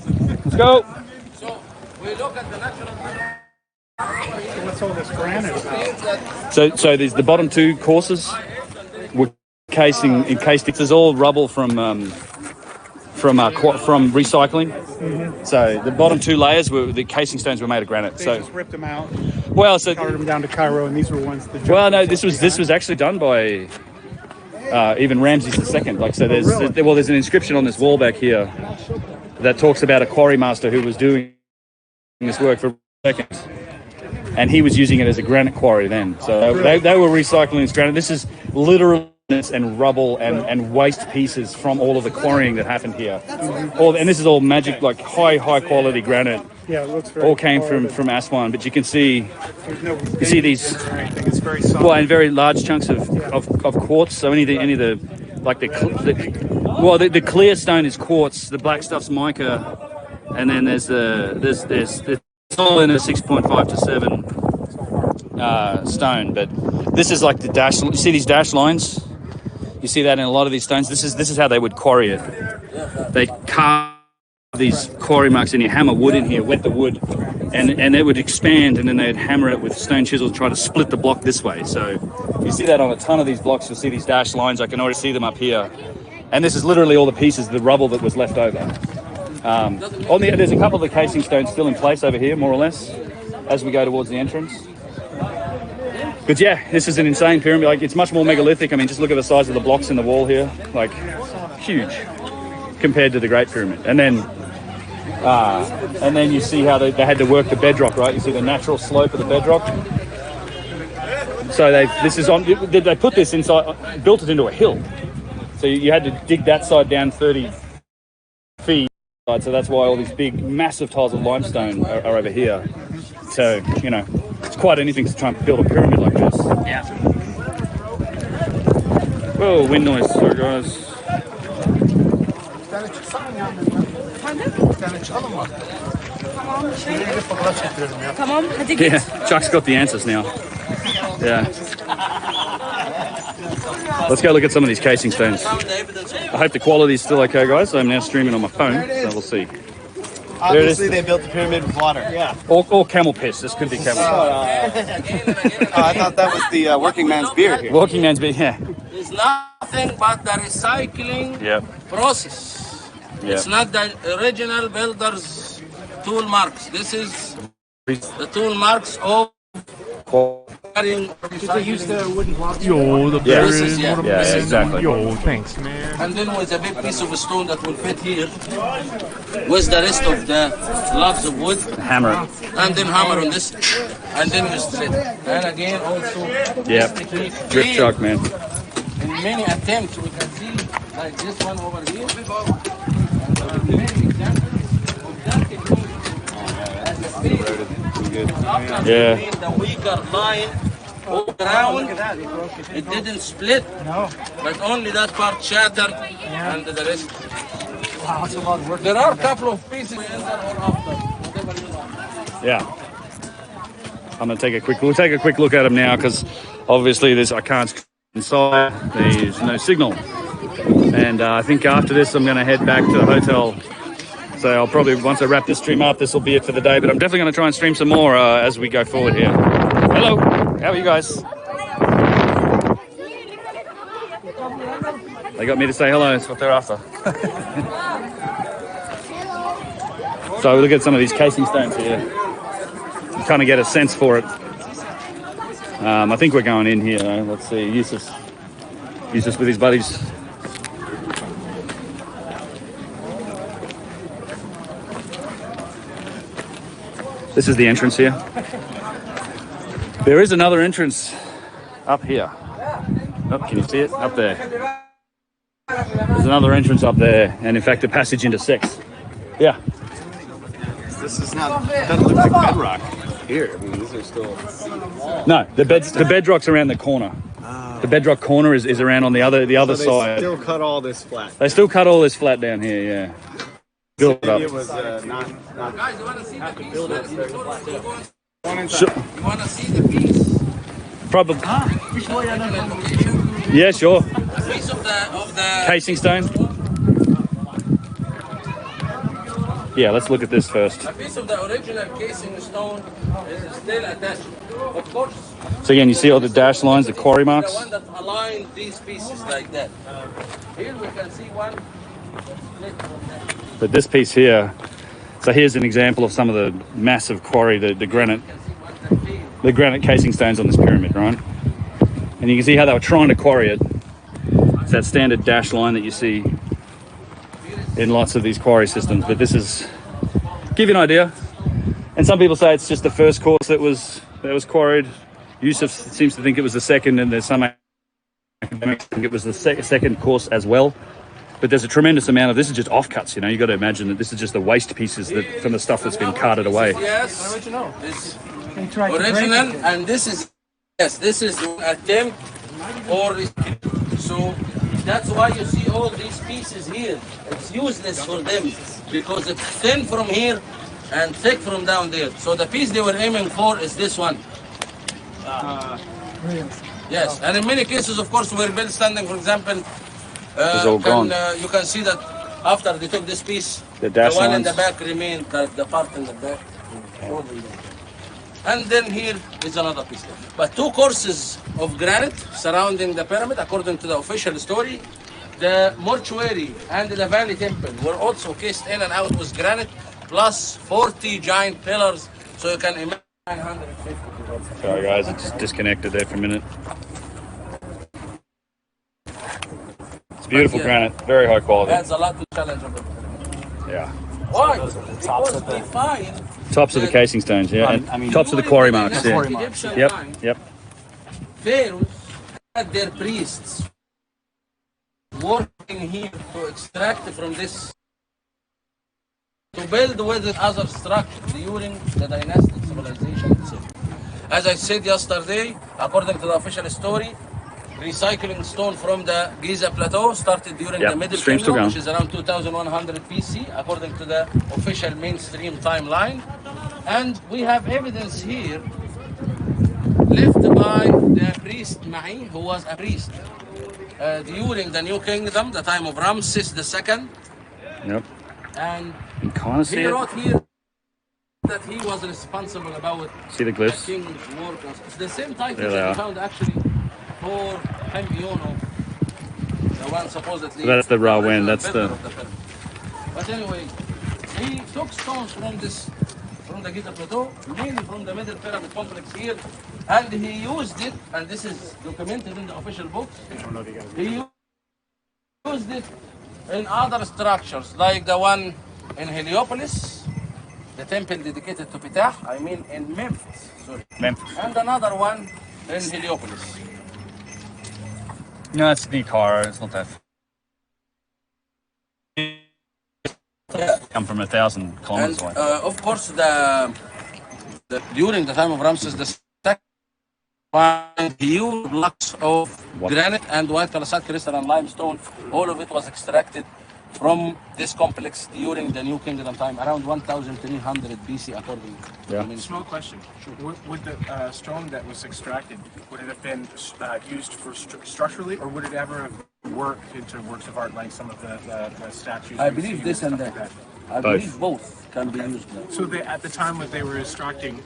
let's go. So we look at the natural. What's all this granite about? So there's the bottom two courses were encased. This is all rubble from recycling. Mm-hmm. So the bottom two layers the casing stones were made of granite. They so just ripped them out. Well, so carted them down to Cairo, and these were ones that. Well, no, this was actually done by even Ramses II. Like so, there's an inscription on this wall back here that talks about a quarry master who was doing this work for seconds, and he was using it as a granite quarry then. So they were recycling this granite. This is literally and rubble and waste pieces from all of the quarrying that happened here. And this is all magic, like high quality granite. Yeah, it looks very all came from Aswan, but you can see these it's very solid. Well, and very large chunks of quartz. So any of the clear stone is quartz, the black stuff's mica, and then there's all in a 6.5 to 7 stone. But this is like the dash. You see these dash lines? You see that in a lot of these stones. This is how they would quarry it. They carve these quarry marks in here, hammer wood in here, wet the wood, and it would expand, and then they'd hammer it with stone chisels and try to split the block this way. So you see that on a ton of these blocks. You'll see these dash lines. I can already see them up here. And this is literally all the pieces, the rubble that was left over. There's a couple of the casing stones still in place over here, more or less, as we go towards the entrance. But yeah, this is an insane pyramid. Like, it's much more megalithic. I mean, just look at the size of the blocks in the wall here. Like, huge compared to the Great Pyramid. And then you see how they had to work the bedrock, right? You see the natural slope of the bedrock. So they put this inside, built it into a hill. So you had to dig that side down 30 feet. So that's why all these big, massive tiles of limestone are over here. So, you know, it's quite anything to try and build a pyramid like this. Yeah. Whoa, wind noise, sorry guys. Yeah, Chuck's got the answers now. Yeah. Let's go look at some of these casing stones. I hope the quality is still okay, guys. I'm now streaming on my phone, so we'll see. Obviously, they built the pyramid with water. Yeah. Or camel piss. This could be camel piss. I thought that was the working man's beer here. Walking man's beer, yeah. It's nothing but the recycling Yep. process. Yep. It's not the original builder's tool marks. This is the tool marks of carrying They use the wooden blocks. Yo, the Yeah. This is, yeah. bear. Yeah, exactly. Yo, thanks, man. And then with a big piece of stone that will fit here with the rest of the logs of wood, Hammer. and then hammer on this, and then you split. And again, also Yeah. this technique Drip failed truck, man. in many attempts. We can see like this one over here. And there are many examples of that technique. After Yeah. the weaker line all around, it didn't split, No. but only that part shattered, and the rest. Wow, it's a lot of work. There are a couple of pieces in there or after, whatever you like. Yeah. I'm gonna take a quick. We'll take a quick look at them now because obviously I can't inside. There's no signal, and I think after this I'm gonna head back to the hotel. So I'll probably, once I wrap this stream up, this will be it for the day. But I'm definitely going to try and stream some more as we go forward here. Hello, how are you guys? They got me to say hello. That's what they're after. So we look at some of these casing stones here. You kind of get a sense for it. I think we're going in here. Let's see, Yusuf with his buddies. This is the entrance here. There is another entrance up here. Oh, can you see it? Up there. There's another entrance up there, and in fact, a passage intersects. Yeah. This is not. Doesn't look like bedrock here. I mean, these are still. No, the bedrock's around the corner. The bedrock corner is around on the other So side. they still cut all this flat. They still cut all this flat down here. Yeah. Build it up. It was not. Guys, you want to see the piece? Sure. You want to see the piece? Probably. Yeah, sure. A piece of the Casing stone. Yeah, let's look at this first. a piece of the original casing stone is still attached. Of course, So again, you see all the dash lines, the quarry the marks. one that aligned these pieces like that. Here we can see one split from that. But this piece here, so here's an example of some of the massive quarry, the granite, You can see one that failed. the granite casing stones on this pyramid, right? And you can see how they were trying to quarry it. It's that standard dash line that you see in lots of these quarry systems. But this is, give you an idea. And some people say it's just the first course that was quarried. Yusuf seems to think it was the second, and there's some academics think it was the second course as well. But there's a tremendous amount of, this is just offcuts, you know, you got to imagine that this is just the waste pieces that from the stuff that's been carted away. Yes, original. This They tried to break original, it. and this is this is an attempt or so. That's why you see all these pieces here. It's useless for them because it's thin from here and thick from down there. So the piece they were aiming for is this one. Yes, and in many cases, of course, we're built standing. For example, It's all gone. you can see that after they took this piece, The dash one in lines. the back remained, the part in the back. And then here is another piece. But two courses of granite surrounding the pyramid, according to the official story. The mortuary and the valley temple were also cased in and out with granite, plus 40 giant pillars. So you can imagine 950. Sorry guys, it just disconnected there for a minute. It's beautiful Yeah. granite, very high quality. That's a lot to challenge of it. Yeah. Why? Because we find Tops of the casing stones, yeah. And I mean- tops of the quarry marks, yeah. Egyptian Yep, time, yep. pharaohs had their priests working here to extract from this, to build with it other structure during the dynastic civilization itself. As I said yesterday, according to the official story, recycling stone from the Giza plateau started during Yep, the Middle stream's still Kingdom, going. which is around 2100 BC, according to the official mainstream timeline. And we have evidence here left by the priest Mahi, who was a priest during the New Kingdom, the time of Ramses II. Yep. And You can kind of see He it. wrote here that he was responsible about See the the glyphs? king's work. It's the same title There they that are. we found actually for Hemiono, the one supposedly That's the Rawen, original that's builder the- of the pyramid. But anyway, he took stones from the Giza plateau, mainly from the middle pyramid complex here, and he used it, and this is documented in the official books. He used it in other structures, like the one in Heliopolis, the temple dedicated to Ptah, I mean in Memphis, sorry. Memphis. And another one in Heliopolis. No, it's near Cairo. It's not that. Come from 1,000 kilometers And away. of course, during the time of Ramses II, find huge blocks of granite and white calcite crystalline limestone. All of it was extracted from this complex during the New Kingdom time, around 1,300 BC, according to Yeah. the ministry. Small question. Would the stone that was extracted, would it have been used for structurally, or would it ever have worked into works of art like some of the statues? I we've believe seen this and stuff that. like I believe both can be used now. So at the time when they were extracting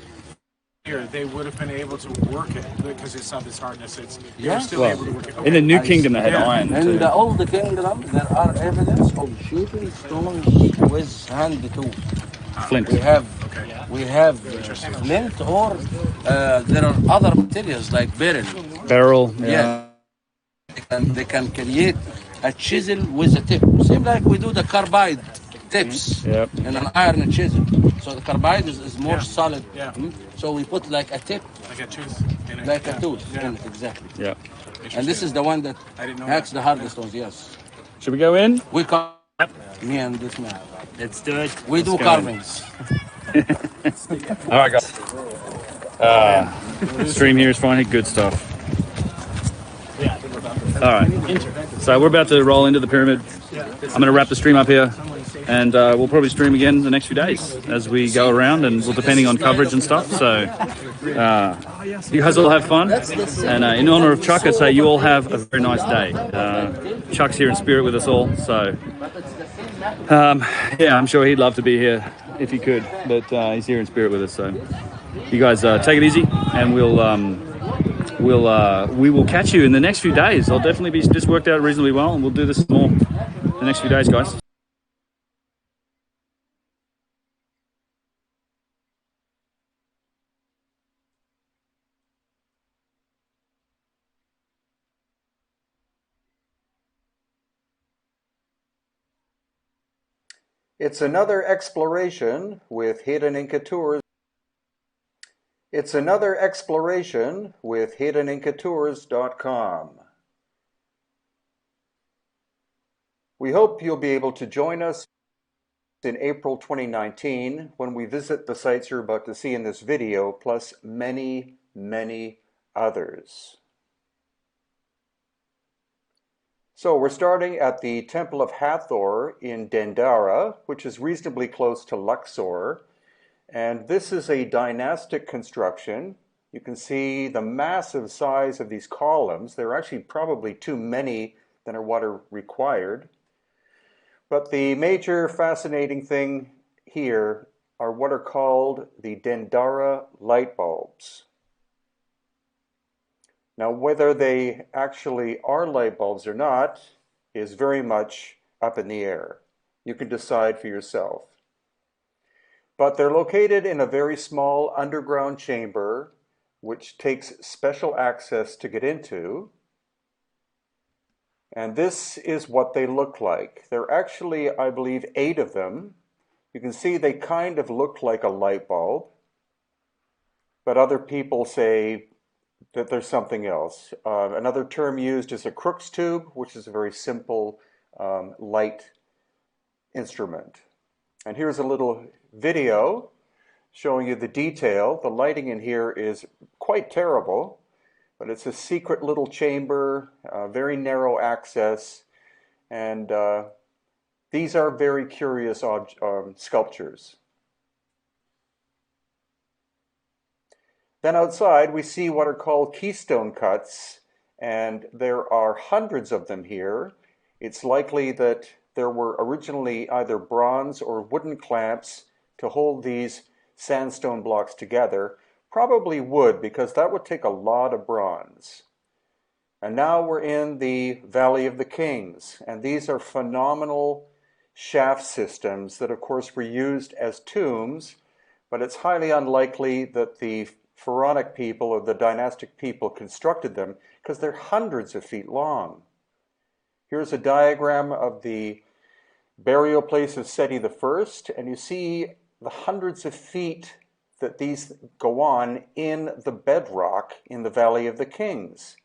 here, they would have been able to work it because it's not this hardness. They Yeah. were still able to work it. In the New I Kingdom, they see. had Yeah. iron In too. the Old Kingdom, there are evidence of shaping stones with hand tools. Flint. We have flint, or there are other materials like beryl. Beryl. Yeah. They can create a chisel with a tip. Same like we do the carbide tips Yep. in an iron chisel. So the carbide is more solid. Yeah. So we put like a tip, Like a tooth in it. like yeah. a tooth Yeah. in it, exactly. Yeah. And this is the one that I didn't know hacks that. the hardest stones, yes. Should we go in? We carve, me and this man. Let's do it. We do go in. carvings. All right, guys. Stream here is finding good stuff. All right. So we're about to roll into the pyramid. I'm going to wrap the stream up here, and we'll probably stream again the next few days as we go around, and well, depending on coverage and stuff. So you guys all have fun, and in honor of Chuck, I say you all have a very nice day. Chuck's here in spirit with us all, so yeah, I'm sure he'd love to be here if he could, but he's here in spirit with us. So you guys take it easy, and we will catch you in the next few days. I'll definitely be just worked out reasonably well, and we'll do this more the next few days, guys. It's another exploration with Hidden Inca Tours. It's another exploration with HiddenIncaTours.com. We hope you'll be able to join us in April 2019 when we visit the sites you're about to see in this video, plus many, many others. So we're starting at the Temple of Hathor in Dendera, which is reasonably close to Luxor. And this is a dynastic construction. You can see the massive size of these columns. There are actually probably too many than are what are required. But the major fascinating thing here are what are called the Dendera light bulbs. Now, whether they actually are light bulbs or not is very much up in the air. You can decide for yourself. But they're located in a very small underground chamber, which takes special access to get into. And this is what they look like. There are actually, I believe, 8 of them. You can see they kind of look like a light bulb, but other people say that there's something else. Another term used is a Crookes tube, which is a very simple light instrument. And here's a little video showing you the detail. The lighting in here is quite terrible, but it's a secret little chamber, very narrow access, and these are very curious sculptures. Then outside we see what are called keystone cuts, and there are hundreds of them here. It's likely that there were originally either bronze or wooden clamps to hold these sandstone blocks together. Probably wood, because that would take a lot of bronze. And now we're in the Valley of the Kings, and these are phenomenal shaft systems that of course were used as tombs, but it's highly unlikely that the pharaonic people or the dynastic people constructed them because they're hundreds of feet long. Here's a diagram of the burial place of Seti I, and you see the hundreds of feet that these go on in the bedrock in the Valley of the Kings.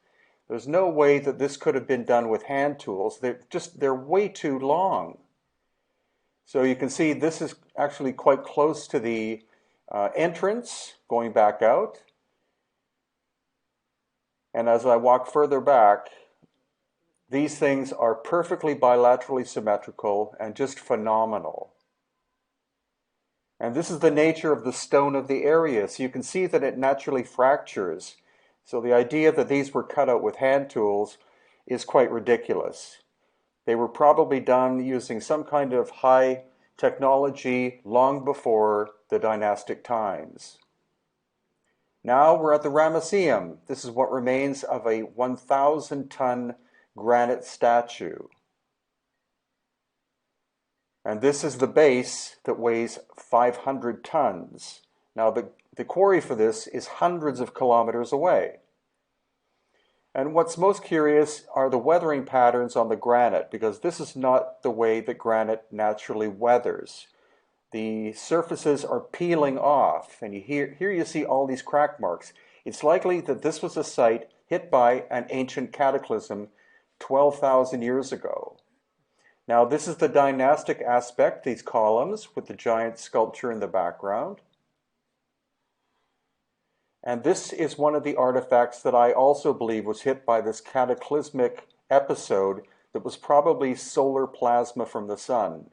There's no way that this could have been done with hand tools. They're way too long. So you can see this is actually quite close to the entrance going back out. And as I walk further back, these things are perfectly bilaterally symmetrical and just phenomenal. And this is the nature of the stone of the area. So you can see that it naturally fractures. So the idea that these were cut out with hand tools is quite ridiculous. They were probably done using some kind of high technology long before the dynastic times. Now we're at the Ramesseum. This is what remains of a 1,000-ton granite statue. And this is the base that weighs 500 tons. Now the quarry for this is hundreds of kilometers away. And what's most curious are the weathering patterns on the granite, because this is not the way that granite naturally weathers. The surfaces are peeling off, and here you see all these crack marks. It's likely that this was a site hit by an ancient cataclysm 12,000 years ago. Now this is the dynastic aspect, these columns with the giant sculpture in the background. And this is one of the artifacts that I also believe was hit by this cataclysmic episode that was probably solar plasma from the sun.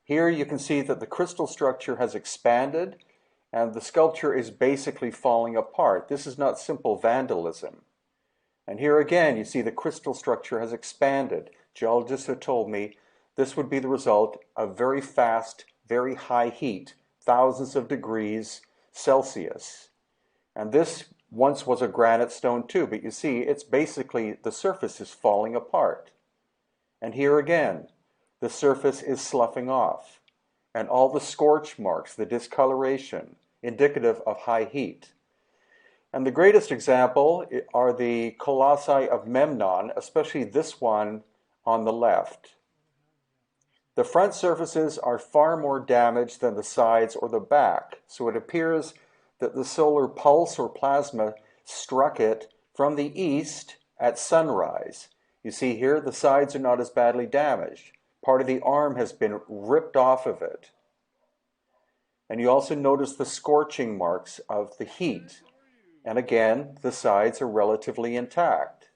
Here you can see that the crystal structure has expanded and the sculpture is basically falling apart. This is not simple vandalism. And here again you see the crystal structure has expanded. Geologists have told me this would be the result of very fast, very high heat, thousands of degrees Celsius. And this once was a granite stone too, but you see it's basically the surface is falling apart. And here again, the surface is sloughing off. And all the scorch marks, the discoloration, indicative of high heat. And the greatest example are the colossi of Memnon, especially this one on the left. The front surfaces are far more damaged than the sides or the back, so it appears that the solar pulse or plasma struck it from the east at sunrise. You see here, the sides are not as badly damaged. Part of the arm has been ripped off of it. And you also notice the scorching marks of the heat. And again, the sides are relatively intact.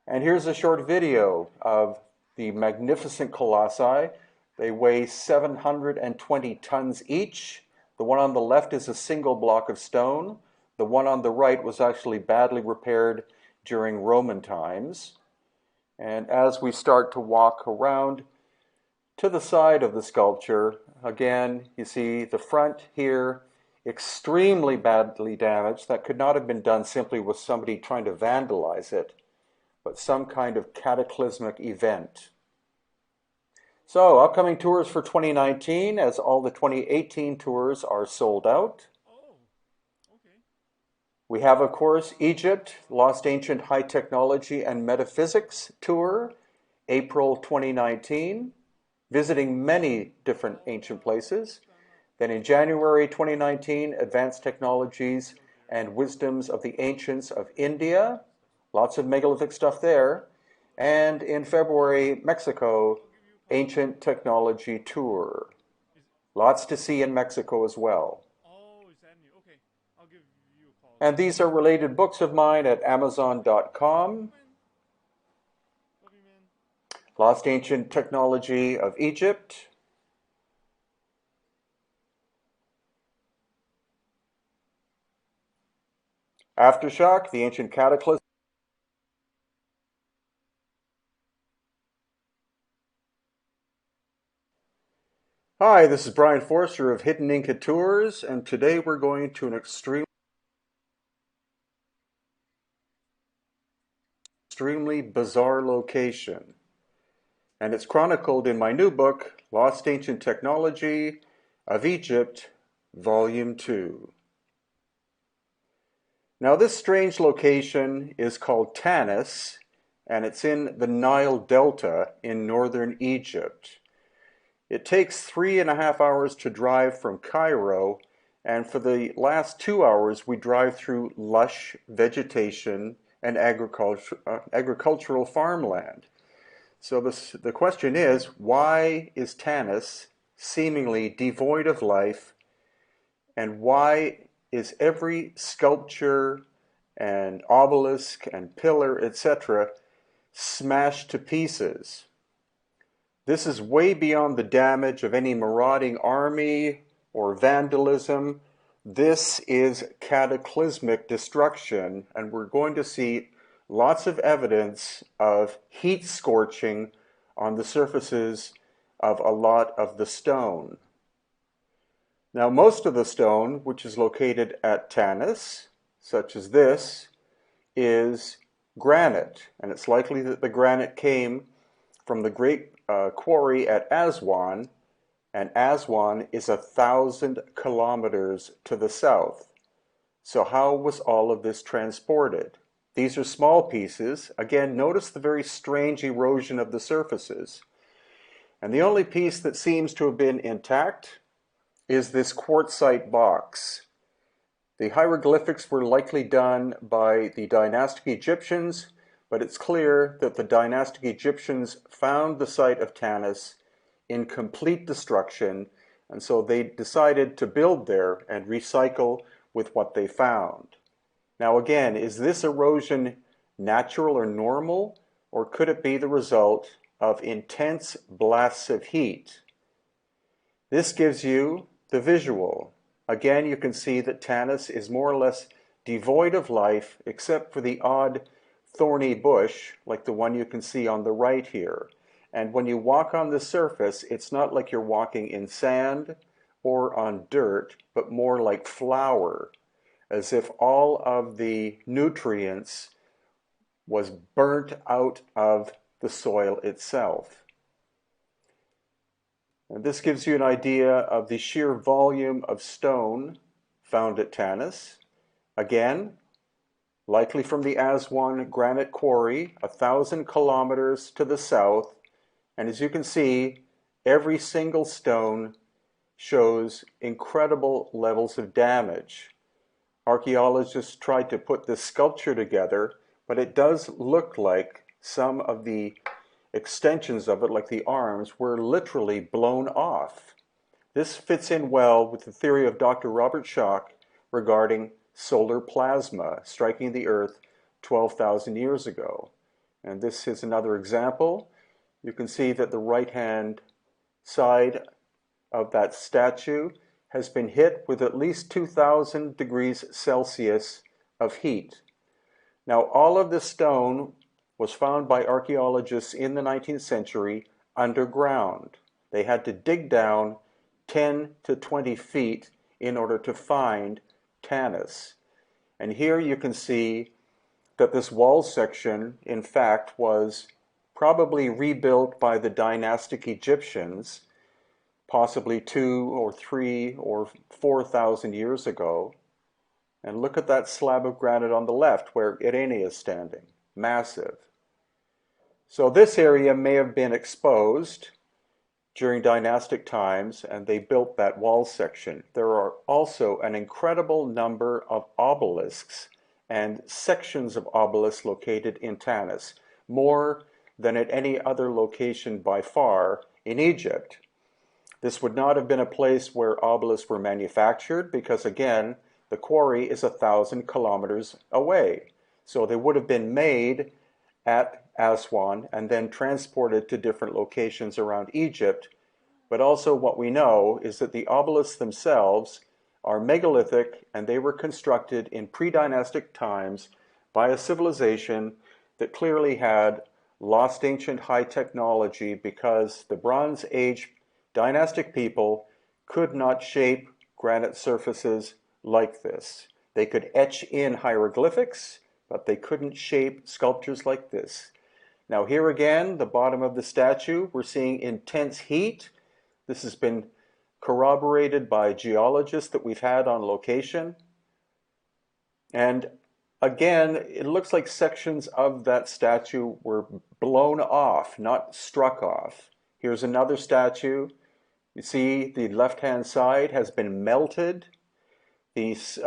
And here's a short video of the magnificent colossi. They weigh 720 tons each. The one on the left is a single block of stone. The one on the right was actually badly repaired during Roman times. And as we start to walk around to the side of the sculpture, again, you see the front here, extremely badly damaged. That could not have been done simply with somebody trying to vandalize it, but some kind of cataclysmic event. So, upcoming tours for 2019, as all the 2018 tours are sold out. We have, of course, Egypt, Lost Ancient High Technology and Metaphysics Tour, April 2019, visiting many different ancient places. Then in January 2019, Advanced Technologies and Wisdoms of the Ancients of India, lots of megalithic stuff there. And in February, Mexico, Ancient Technology Tour. Lots to see in Mexico as well. And these are related books of mine at Amazon.com. Lost Ancient Technology of Egypt. Aftershock, the Ancient Cataclysm. Hi, this is Brian Forster of Hidden Inca Tours, and today we're going to an extremely bizarre location. And it's chronicled in my new book, Lost Ancient Technology of Egypt, Volume 2. Now this strange location is called Tanis, and it's in the Nile Delta in northern Egypt. It takes 3.5 hours to drive from Cairo, and for the last 2 hours we drive through lush vegetation and agricultural farmland. So the question is, why is Tanis seemingly devoid of life, and why is every sculpture and obelisk and pillar, etc., smashed to pieces? This is way beyond the damage of any marauding army or vandalism. This is cataclysmic destruction, and we're going to see lots of evidence of heat scorching on the surfaces of a lot of the stone. Now, most of the stone, which is located at Tanis, such as this, is granite, and it's likely that the granite came from the great quarry at Aswan, and Aswan is 1,000 kilometers to the south. So how was all of this transported? These are small pieces. Again, notice the very strange erosion of the surfaces. And the only piece that seems to have been intact is this quartzite box. The hieroglyphics were likely done by the dynastic Egyptians, but it's clear that the dynastic Egyptians found the site of Tanis in complete destruction, and so they decided to build there and recycle with what they found. Now again, is this erosion natural or normal, or could it be the result of intense blasts of heat? This gives you the visual. Again, you can see that Tanis is more or less devoid of life, except for the odd thorny bush, like the one you can see on the right here. And when you walk on the surface, it's not like you're walking in sand or on dirt, but more like flour, as if all of the nutrients was burnt out of the soil itself. And this gives you an idea of the sheer volume of stone found at Tanis. Again, likely from the Aswan granite quarry, 1,000 kilometers to the south. And as you can see, every single stone shows incredible levels of damage. Archaeologists tried to put this sculpture together, but it does look like some of the extensions of it, like the arms, were literally blown off. This fits in well with the theory of Dr. Robert Schoch regarding solar plasma striking the Earth 12,000 years ago. And this is another example. You can see that the right-hand side of that statue has been hit with at least 2,000 degrees Celsius of heat. Now, all of this stone was found by archaeologists in the 19th century underground. They had to dig down 10 to 20 feet in order to find Tanis. And here you can see that this wall section, in fact, was probably rebuilt by the dynastic Egyptians, possibly 2 or 3 or 4,000 years ago. And look at that slab of granite on the left where Irene is standing. Massive. So this area may have been exposed during dynastic times, and they built that wall section. There are also an incredible number of obelisks and sections of obelisks located in Tanis, more than at any other location by far in Egypt. This would not have been a place where obelisks were manufactured because, again, the quarry is 1,000 kilometers away. So they would have been made at Aswan and then transported to different locations around Egypt. But also what we know is that the obelisks themselves are megalithic, and they were constructed in pre-dynastic times by a civilization that clearly had lost ancient high technology, because the Bronze Age Dynastic people could not shape granite surfaces like this. They could etch in hieroglyphics, but they couldn't shape sculptures like this. Now here again, the bottom of the statue, we're seeing intense heat. This has been corroborated by geologists that we've had on location. And again, it looks like sections of that statue were blown off, not struck off. Here's another statue. You see the left-hand side has been melted. These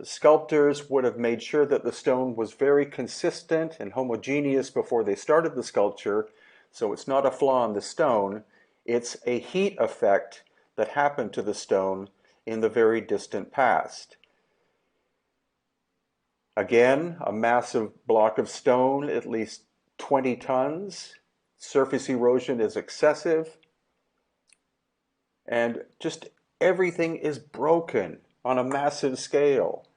sculptors would have made sure that the stone was very consistent and homogeneous before they started the sculpture, so it's not a flaw in the stone, it's a heat effect that happened to the stone in the very distant past. Again, a massive block of stone, at least 20 tons. Surface erosion is excessive, and just everything is broken on a massive scale.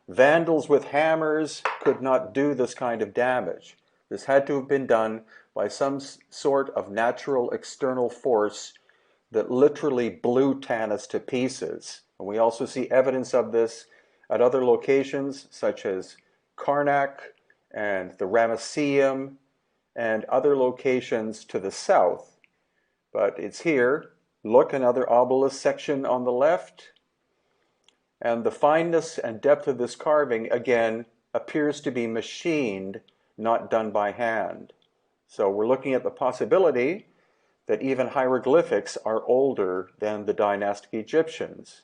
Vandals with hammers could not do this kind of damage. This had to have been done by some sort of natural external force that literally blew Tanis to pieces. And we also see evidence of this at other locations such as Karnak and the Ramesseum and other locations to the south. But it's here. Look, another obelisk section on the left. And the fineness and depth of this carving, again, appears to be machined, not done by hand. So we're looking at the possibility that even hieroglyphics are older than the dynastic Egyptians.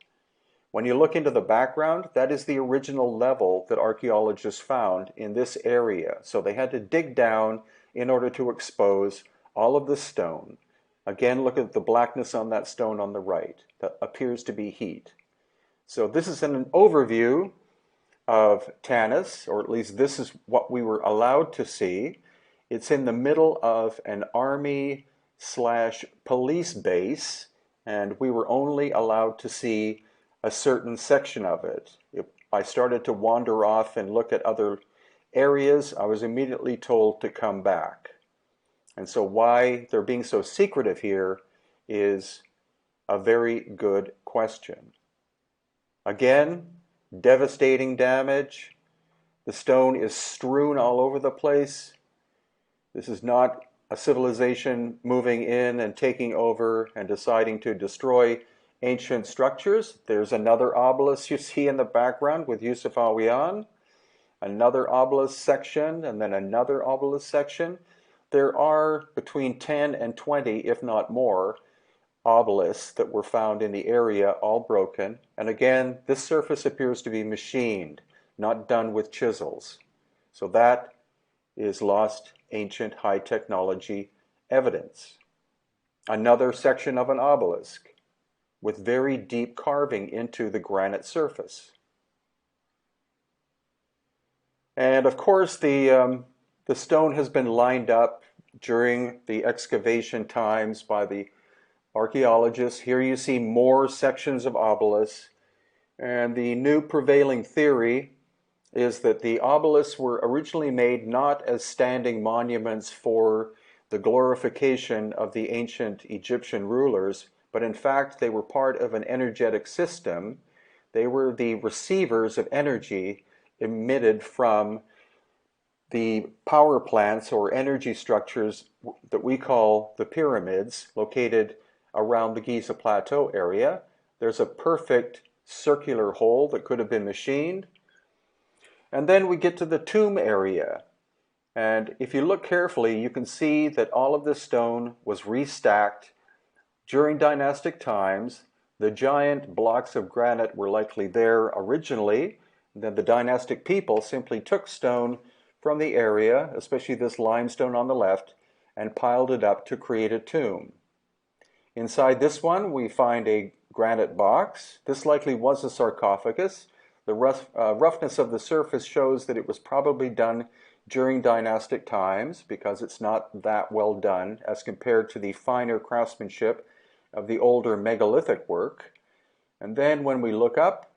When you look into the background, that is the original level that archaeologists found in this area. So they had to dig down in order to expose all of the stone. Again, look at the blackness on that stone on the right. That appears to be heat. So this is an overview of Tanis, or at least this is what we were allowed to see. It's in the middle of an army/police base, and we were only allowed to see a certain section of it. If I started to wander off and look at other areas, I was immediately told to come back. And so why they're being so secretive here is a very good question. Again, devastating damage. The stone is strewn all over the place. This is not a civilization moving in and taking over and deciding to destroy ancient structures. There's another obelisk you see in the background with Yusuf Awiyan, another obelisk section, and then another obelisk section. There are between 10 and 20, if not more, obelisks that were found in the area, all broken. And again, this surface appears to be machined, not done with chisels. So that is lost ancient high technology evidence. Another section of an obelisk with very deep carving into the granite surface. And of course, the stone has been lined up during the excavation times by the archaeologists. Here you see more sections of obelisks, and the new prevailing theory is that the obelisks were originally made not as standing monuments for the glorification of the ancient Egyptian rulers, but in fact they were part of an energetic system. They were the receivers of energy emitted from the power plants or energy structures that we call the pyramids, located around the Giza plateau area. There's a perfect circular hole that could have been machined. And then we get to the tomb area. And if you look carefully, you can see that all of this stone was restacked during dynastic times. The giant blocks of granite were likely there originally. Then the dynastic people simply took stone from the area, especially this limestone on the left, and piled it up to create a tomb. Inside this one, we find a granite box. This likely was a sarcophagus. The roughness of the surface shows that it was probably done during dynastic times because it's not that well done as compared to the finer craftsmanship of the older megalithic work. And then when we look up,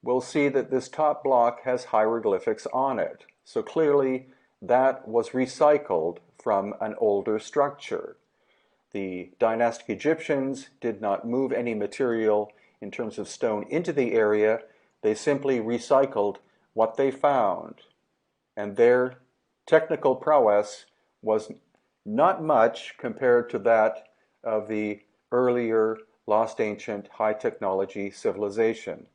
we'll see that this top block has hieroglyphics on it. So clearly that was recycled from an older structure. The dynastic Egyptians did not move any material in terms of stone into the area. They simply recycled what they found. And their technical prowess was not much compared to that of the earlier lost ancient high technology civilization.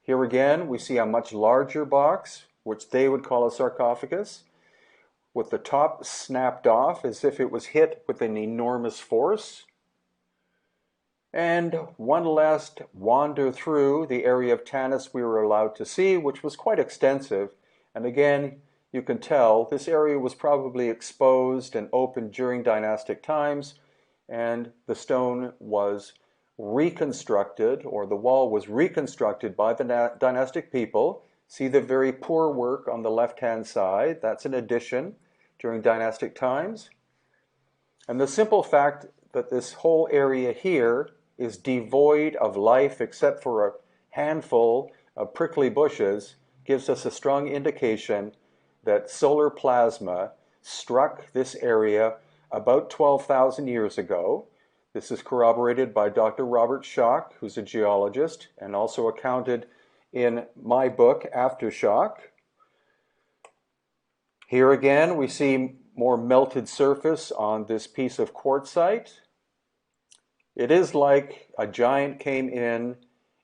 Here again, we see a much larger box, which they would call a sarcophagus, with the top snapped off as if it was hit with an enormous force. And one last wander through the area of Tanis we were allowed to see, which was quite extensive. And again, you can tell this area was probably exposed and opened during dynastic times, and the stone was reconstructed, or the wall was reconstructed by the dynastic people. See the very poor work on the left-hand side. That's an addition during dynastic times. And the simple fact that this whole area here is devoid of life except for a handful of prickly bushes gives us a strong indication that solar plasma struck this area about 12,000 years ago. This is corroborated by Dr. Robert Schoch, who's a geologist, and also accounted in my book, Aftershock. Here again, we see more melted surface on this piece of quartzite. It is like a giant came in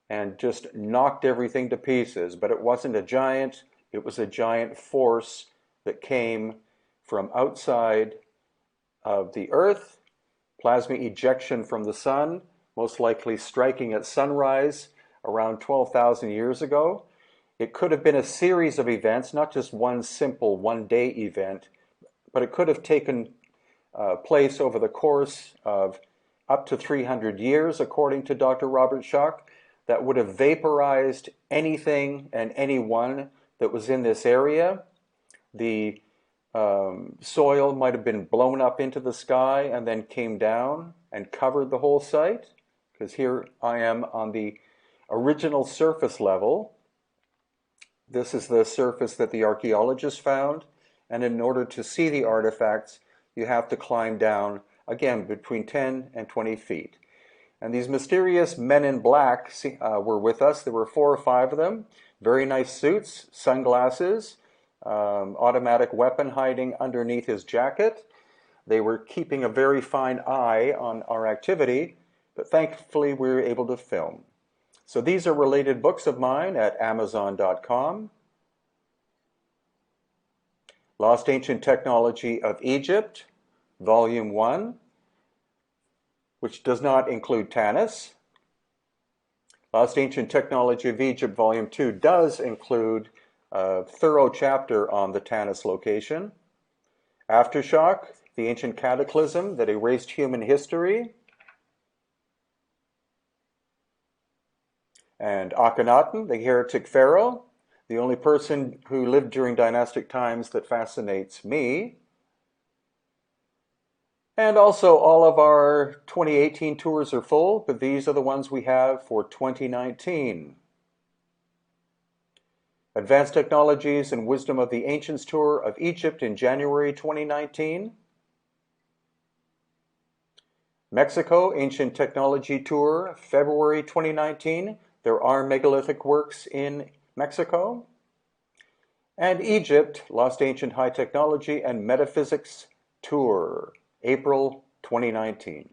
and just knocked everything to pieces, but it wasn't a giant, it was a giant force that came from outside of the Earth, plasma ejection from the sun, most likely striking at sunrise around 12,000 years ago. It could have been a series of events, not just one simple one-day event, but it could have taken place over the course of up to 300 years, according to Dr. Robert Schoch, that would have vaporized anything and anyone that was in this area. The soil might have been blown up into the sky and then came down and covered the whole site, because here I am on the original surface level. This is the surface that the archaeologists found, and in order to see the artifacts, you have to climb down, again, between 10 and 20 feet. And these mysterious men in black were with us. There were 4 or 5 of them. Very nice suits, sunglasses, automatic weapon hiding underneath his jacket. They were keeping a very fine eye on our activity, but thankfully we were able to film. So these are related books of mine at Amazon.com. Lost Ancient Technology of Egypt, Volume 1, which does not include Tanis. Lost Ancient Technology of Egypt, Volume 2 does include a thorough chapter on the Tanis location. Aftershock, the ancient cataclysm that erased human history. And Akhenaten, the heretic pharaoh, the only person who lived during dynastic times that fascinates me. And also all of our 2018 tours are full, but these are the ones we have for 2019. Advanced Technologies and Wisdom of the Ancients Tour of Egypt in January 2019. Mexico Ancient Technology Tour, February 2019. There are megalithic works in Mexico. And Egypt, Lost Ancient High Technology and Metaphysics Tour, April 2019.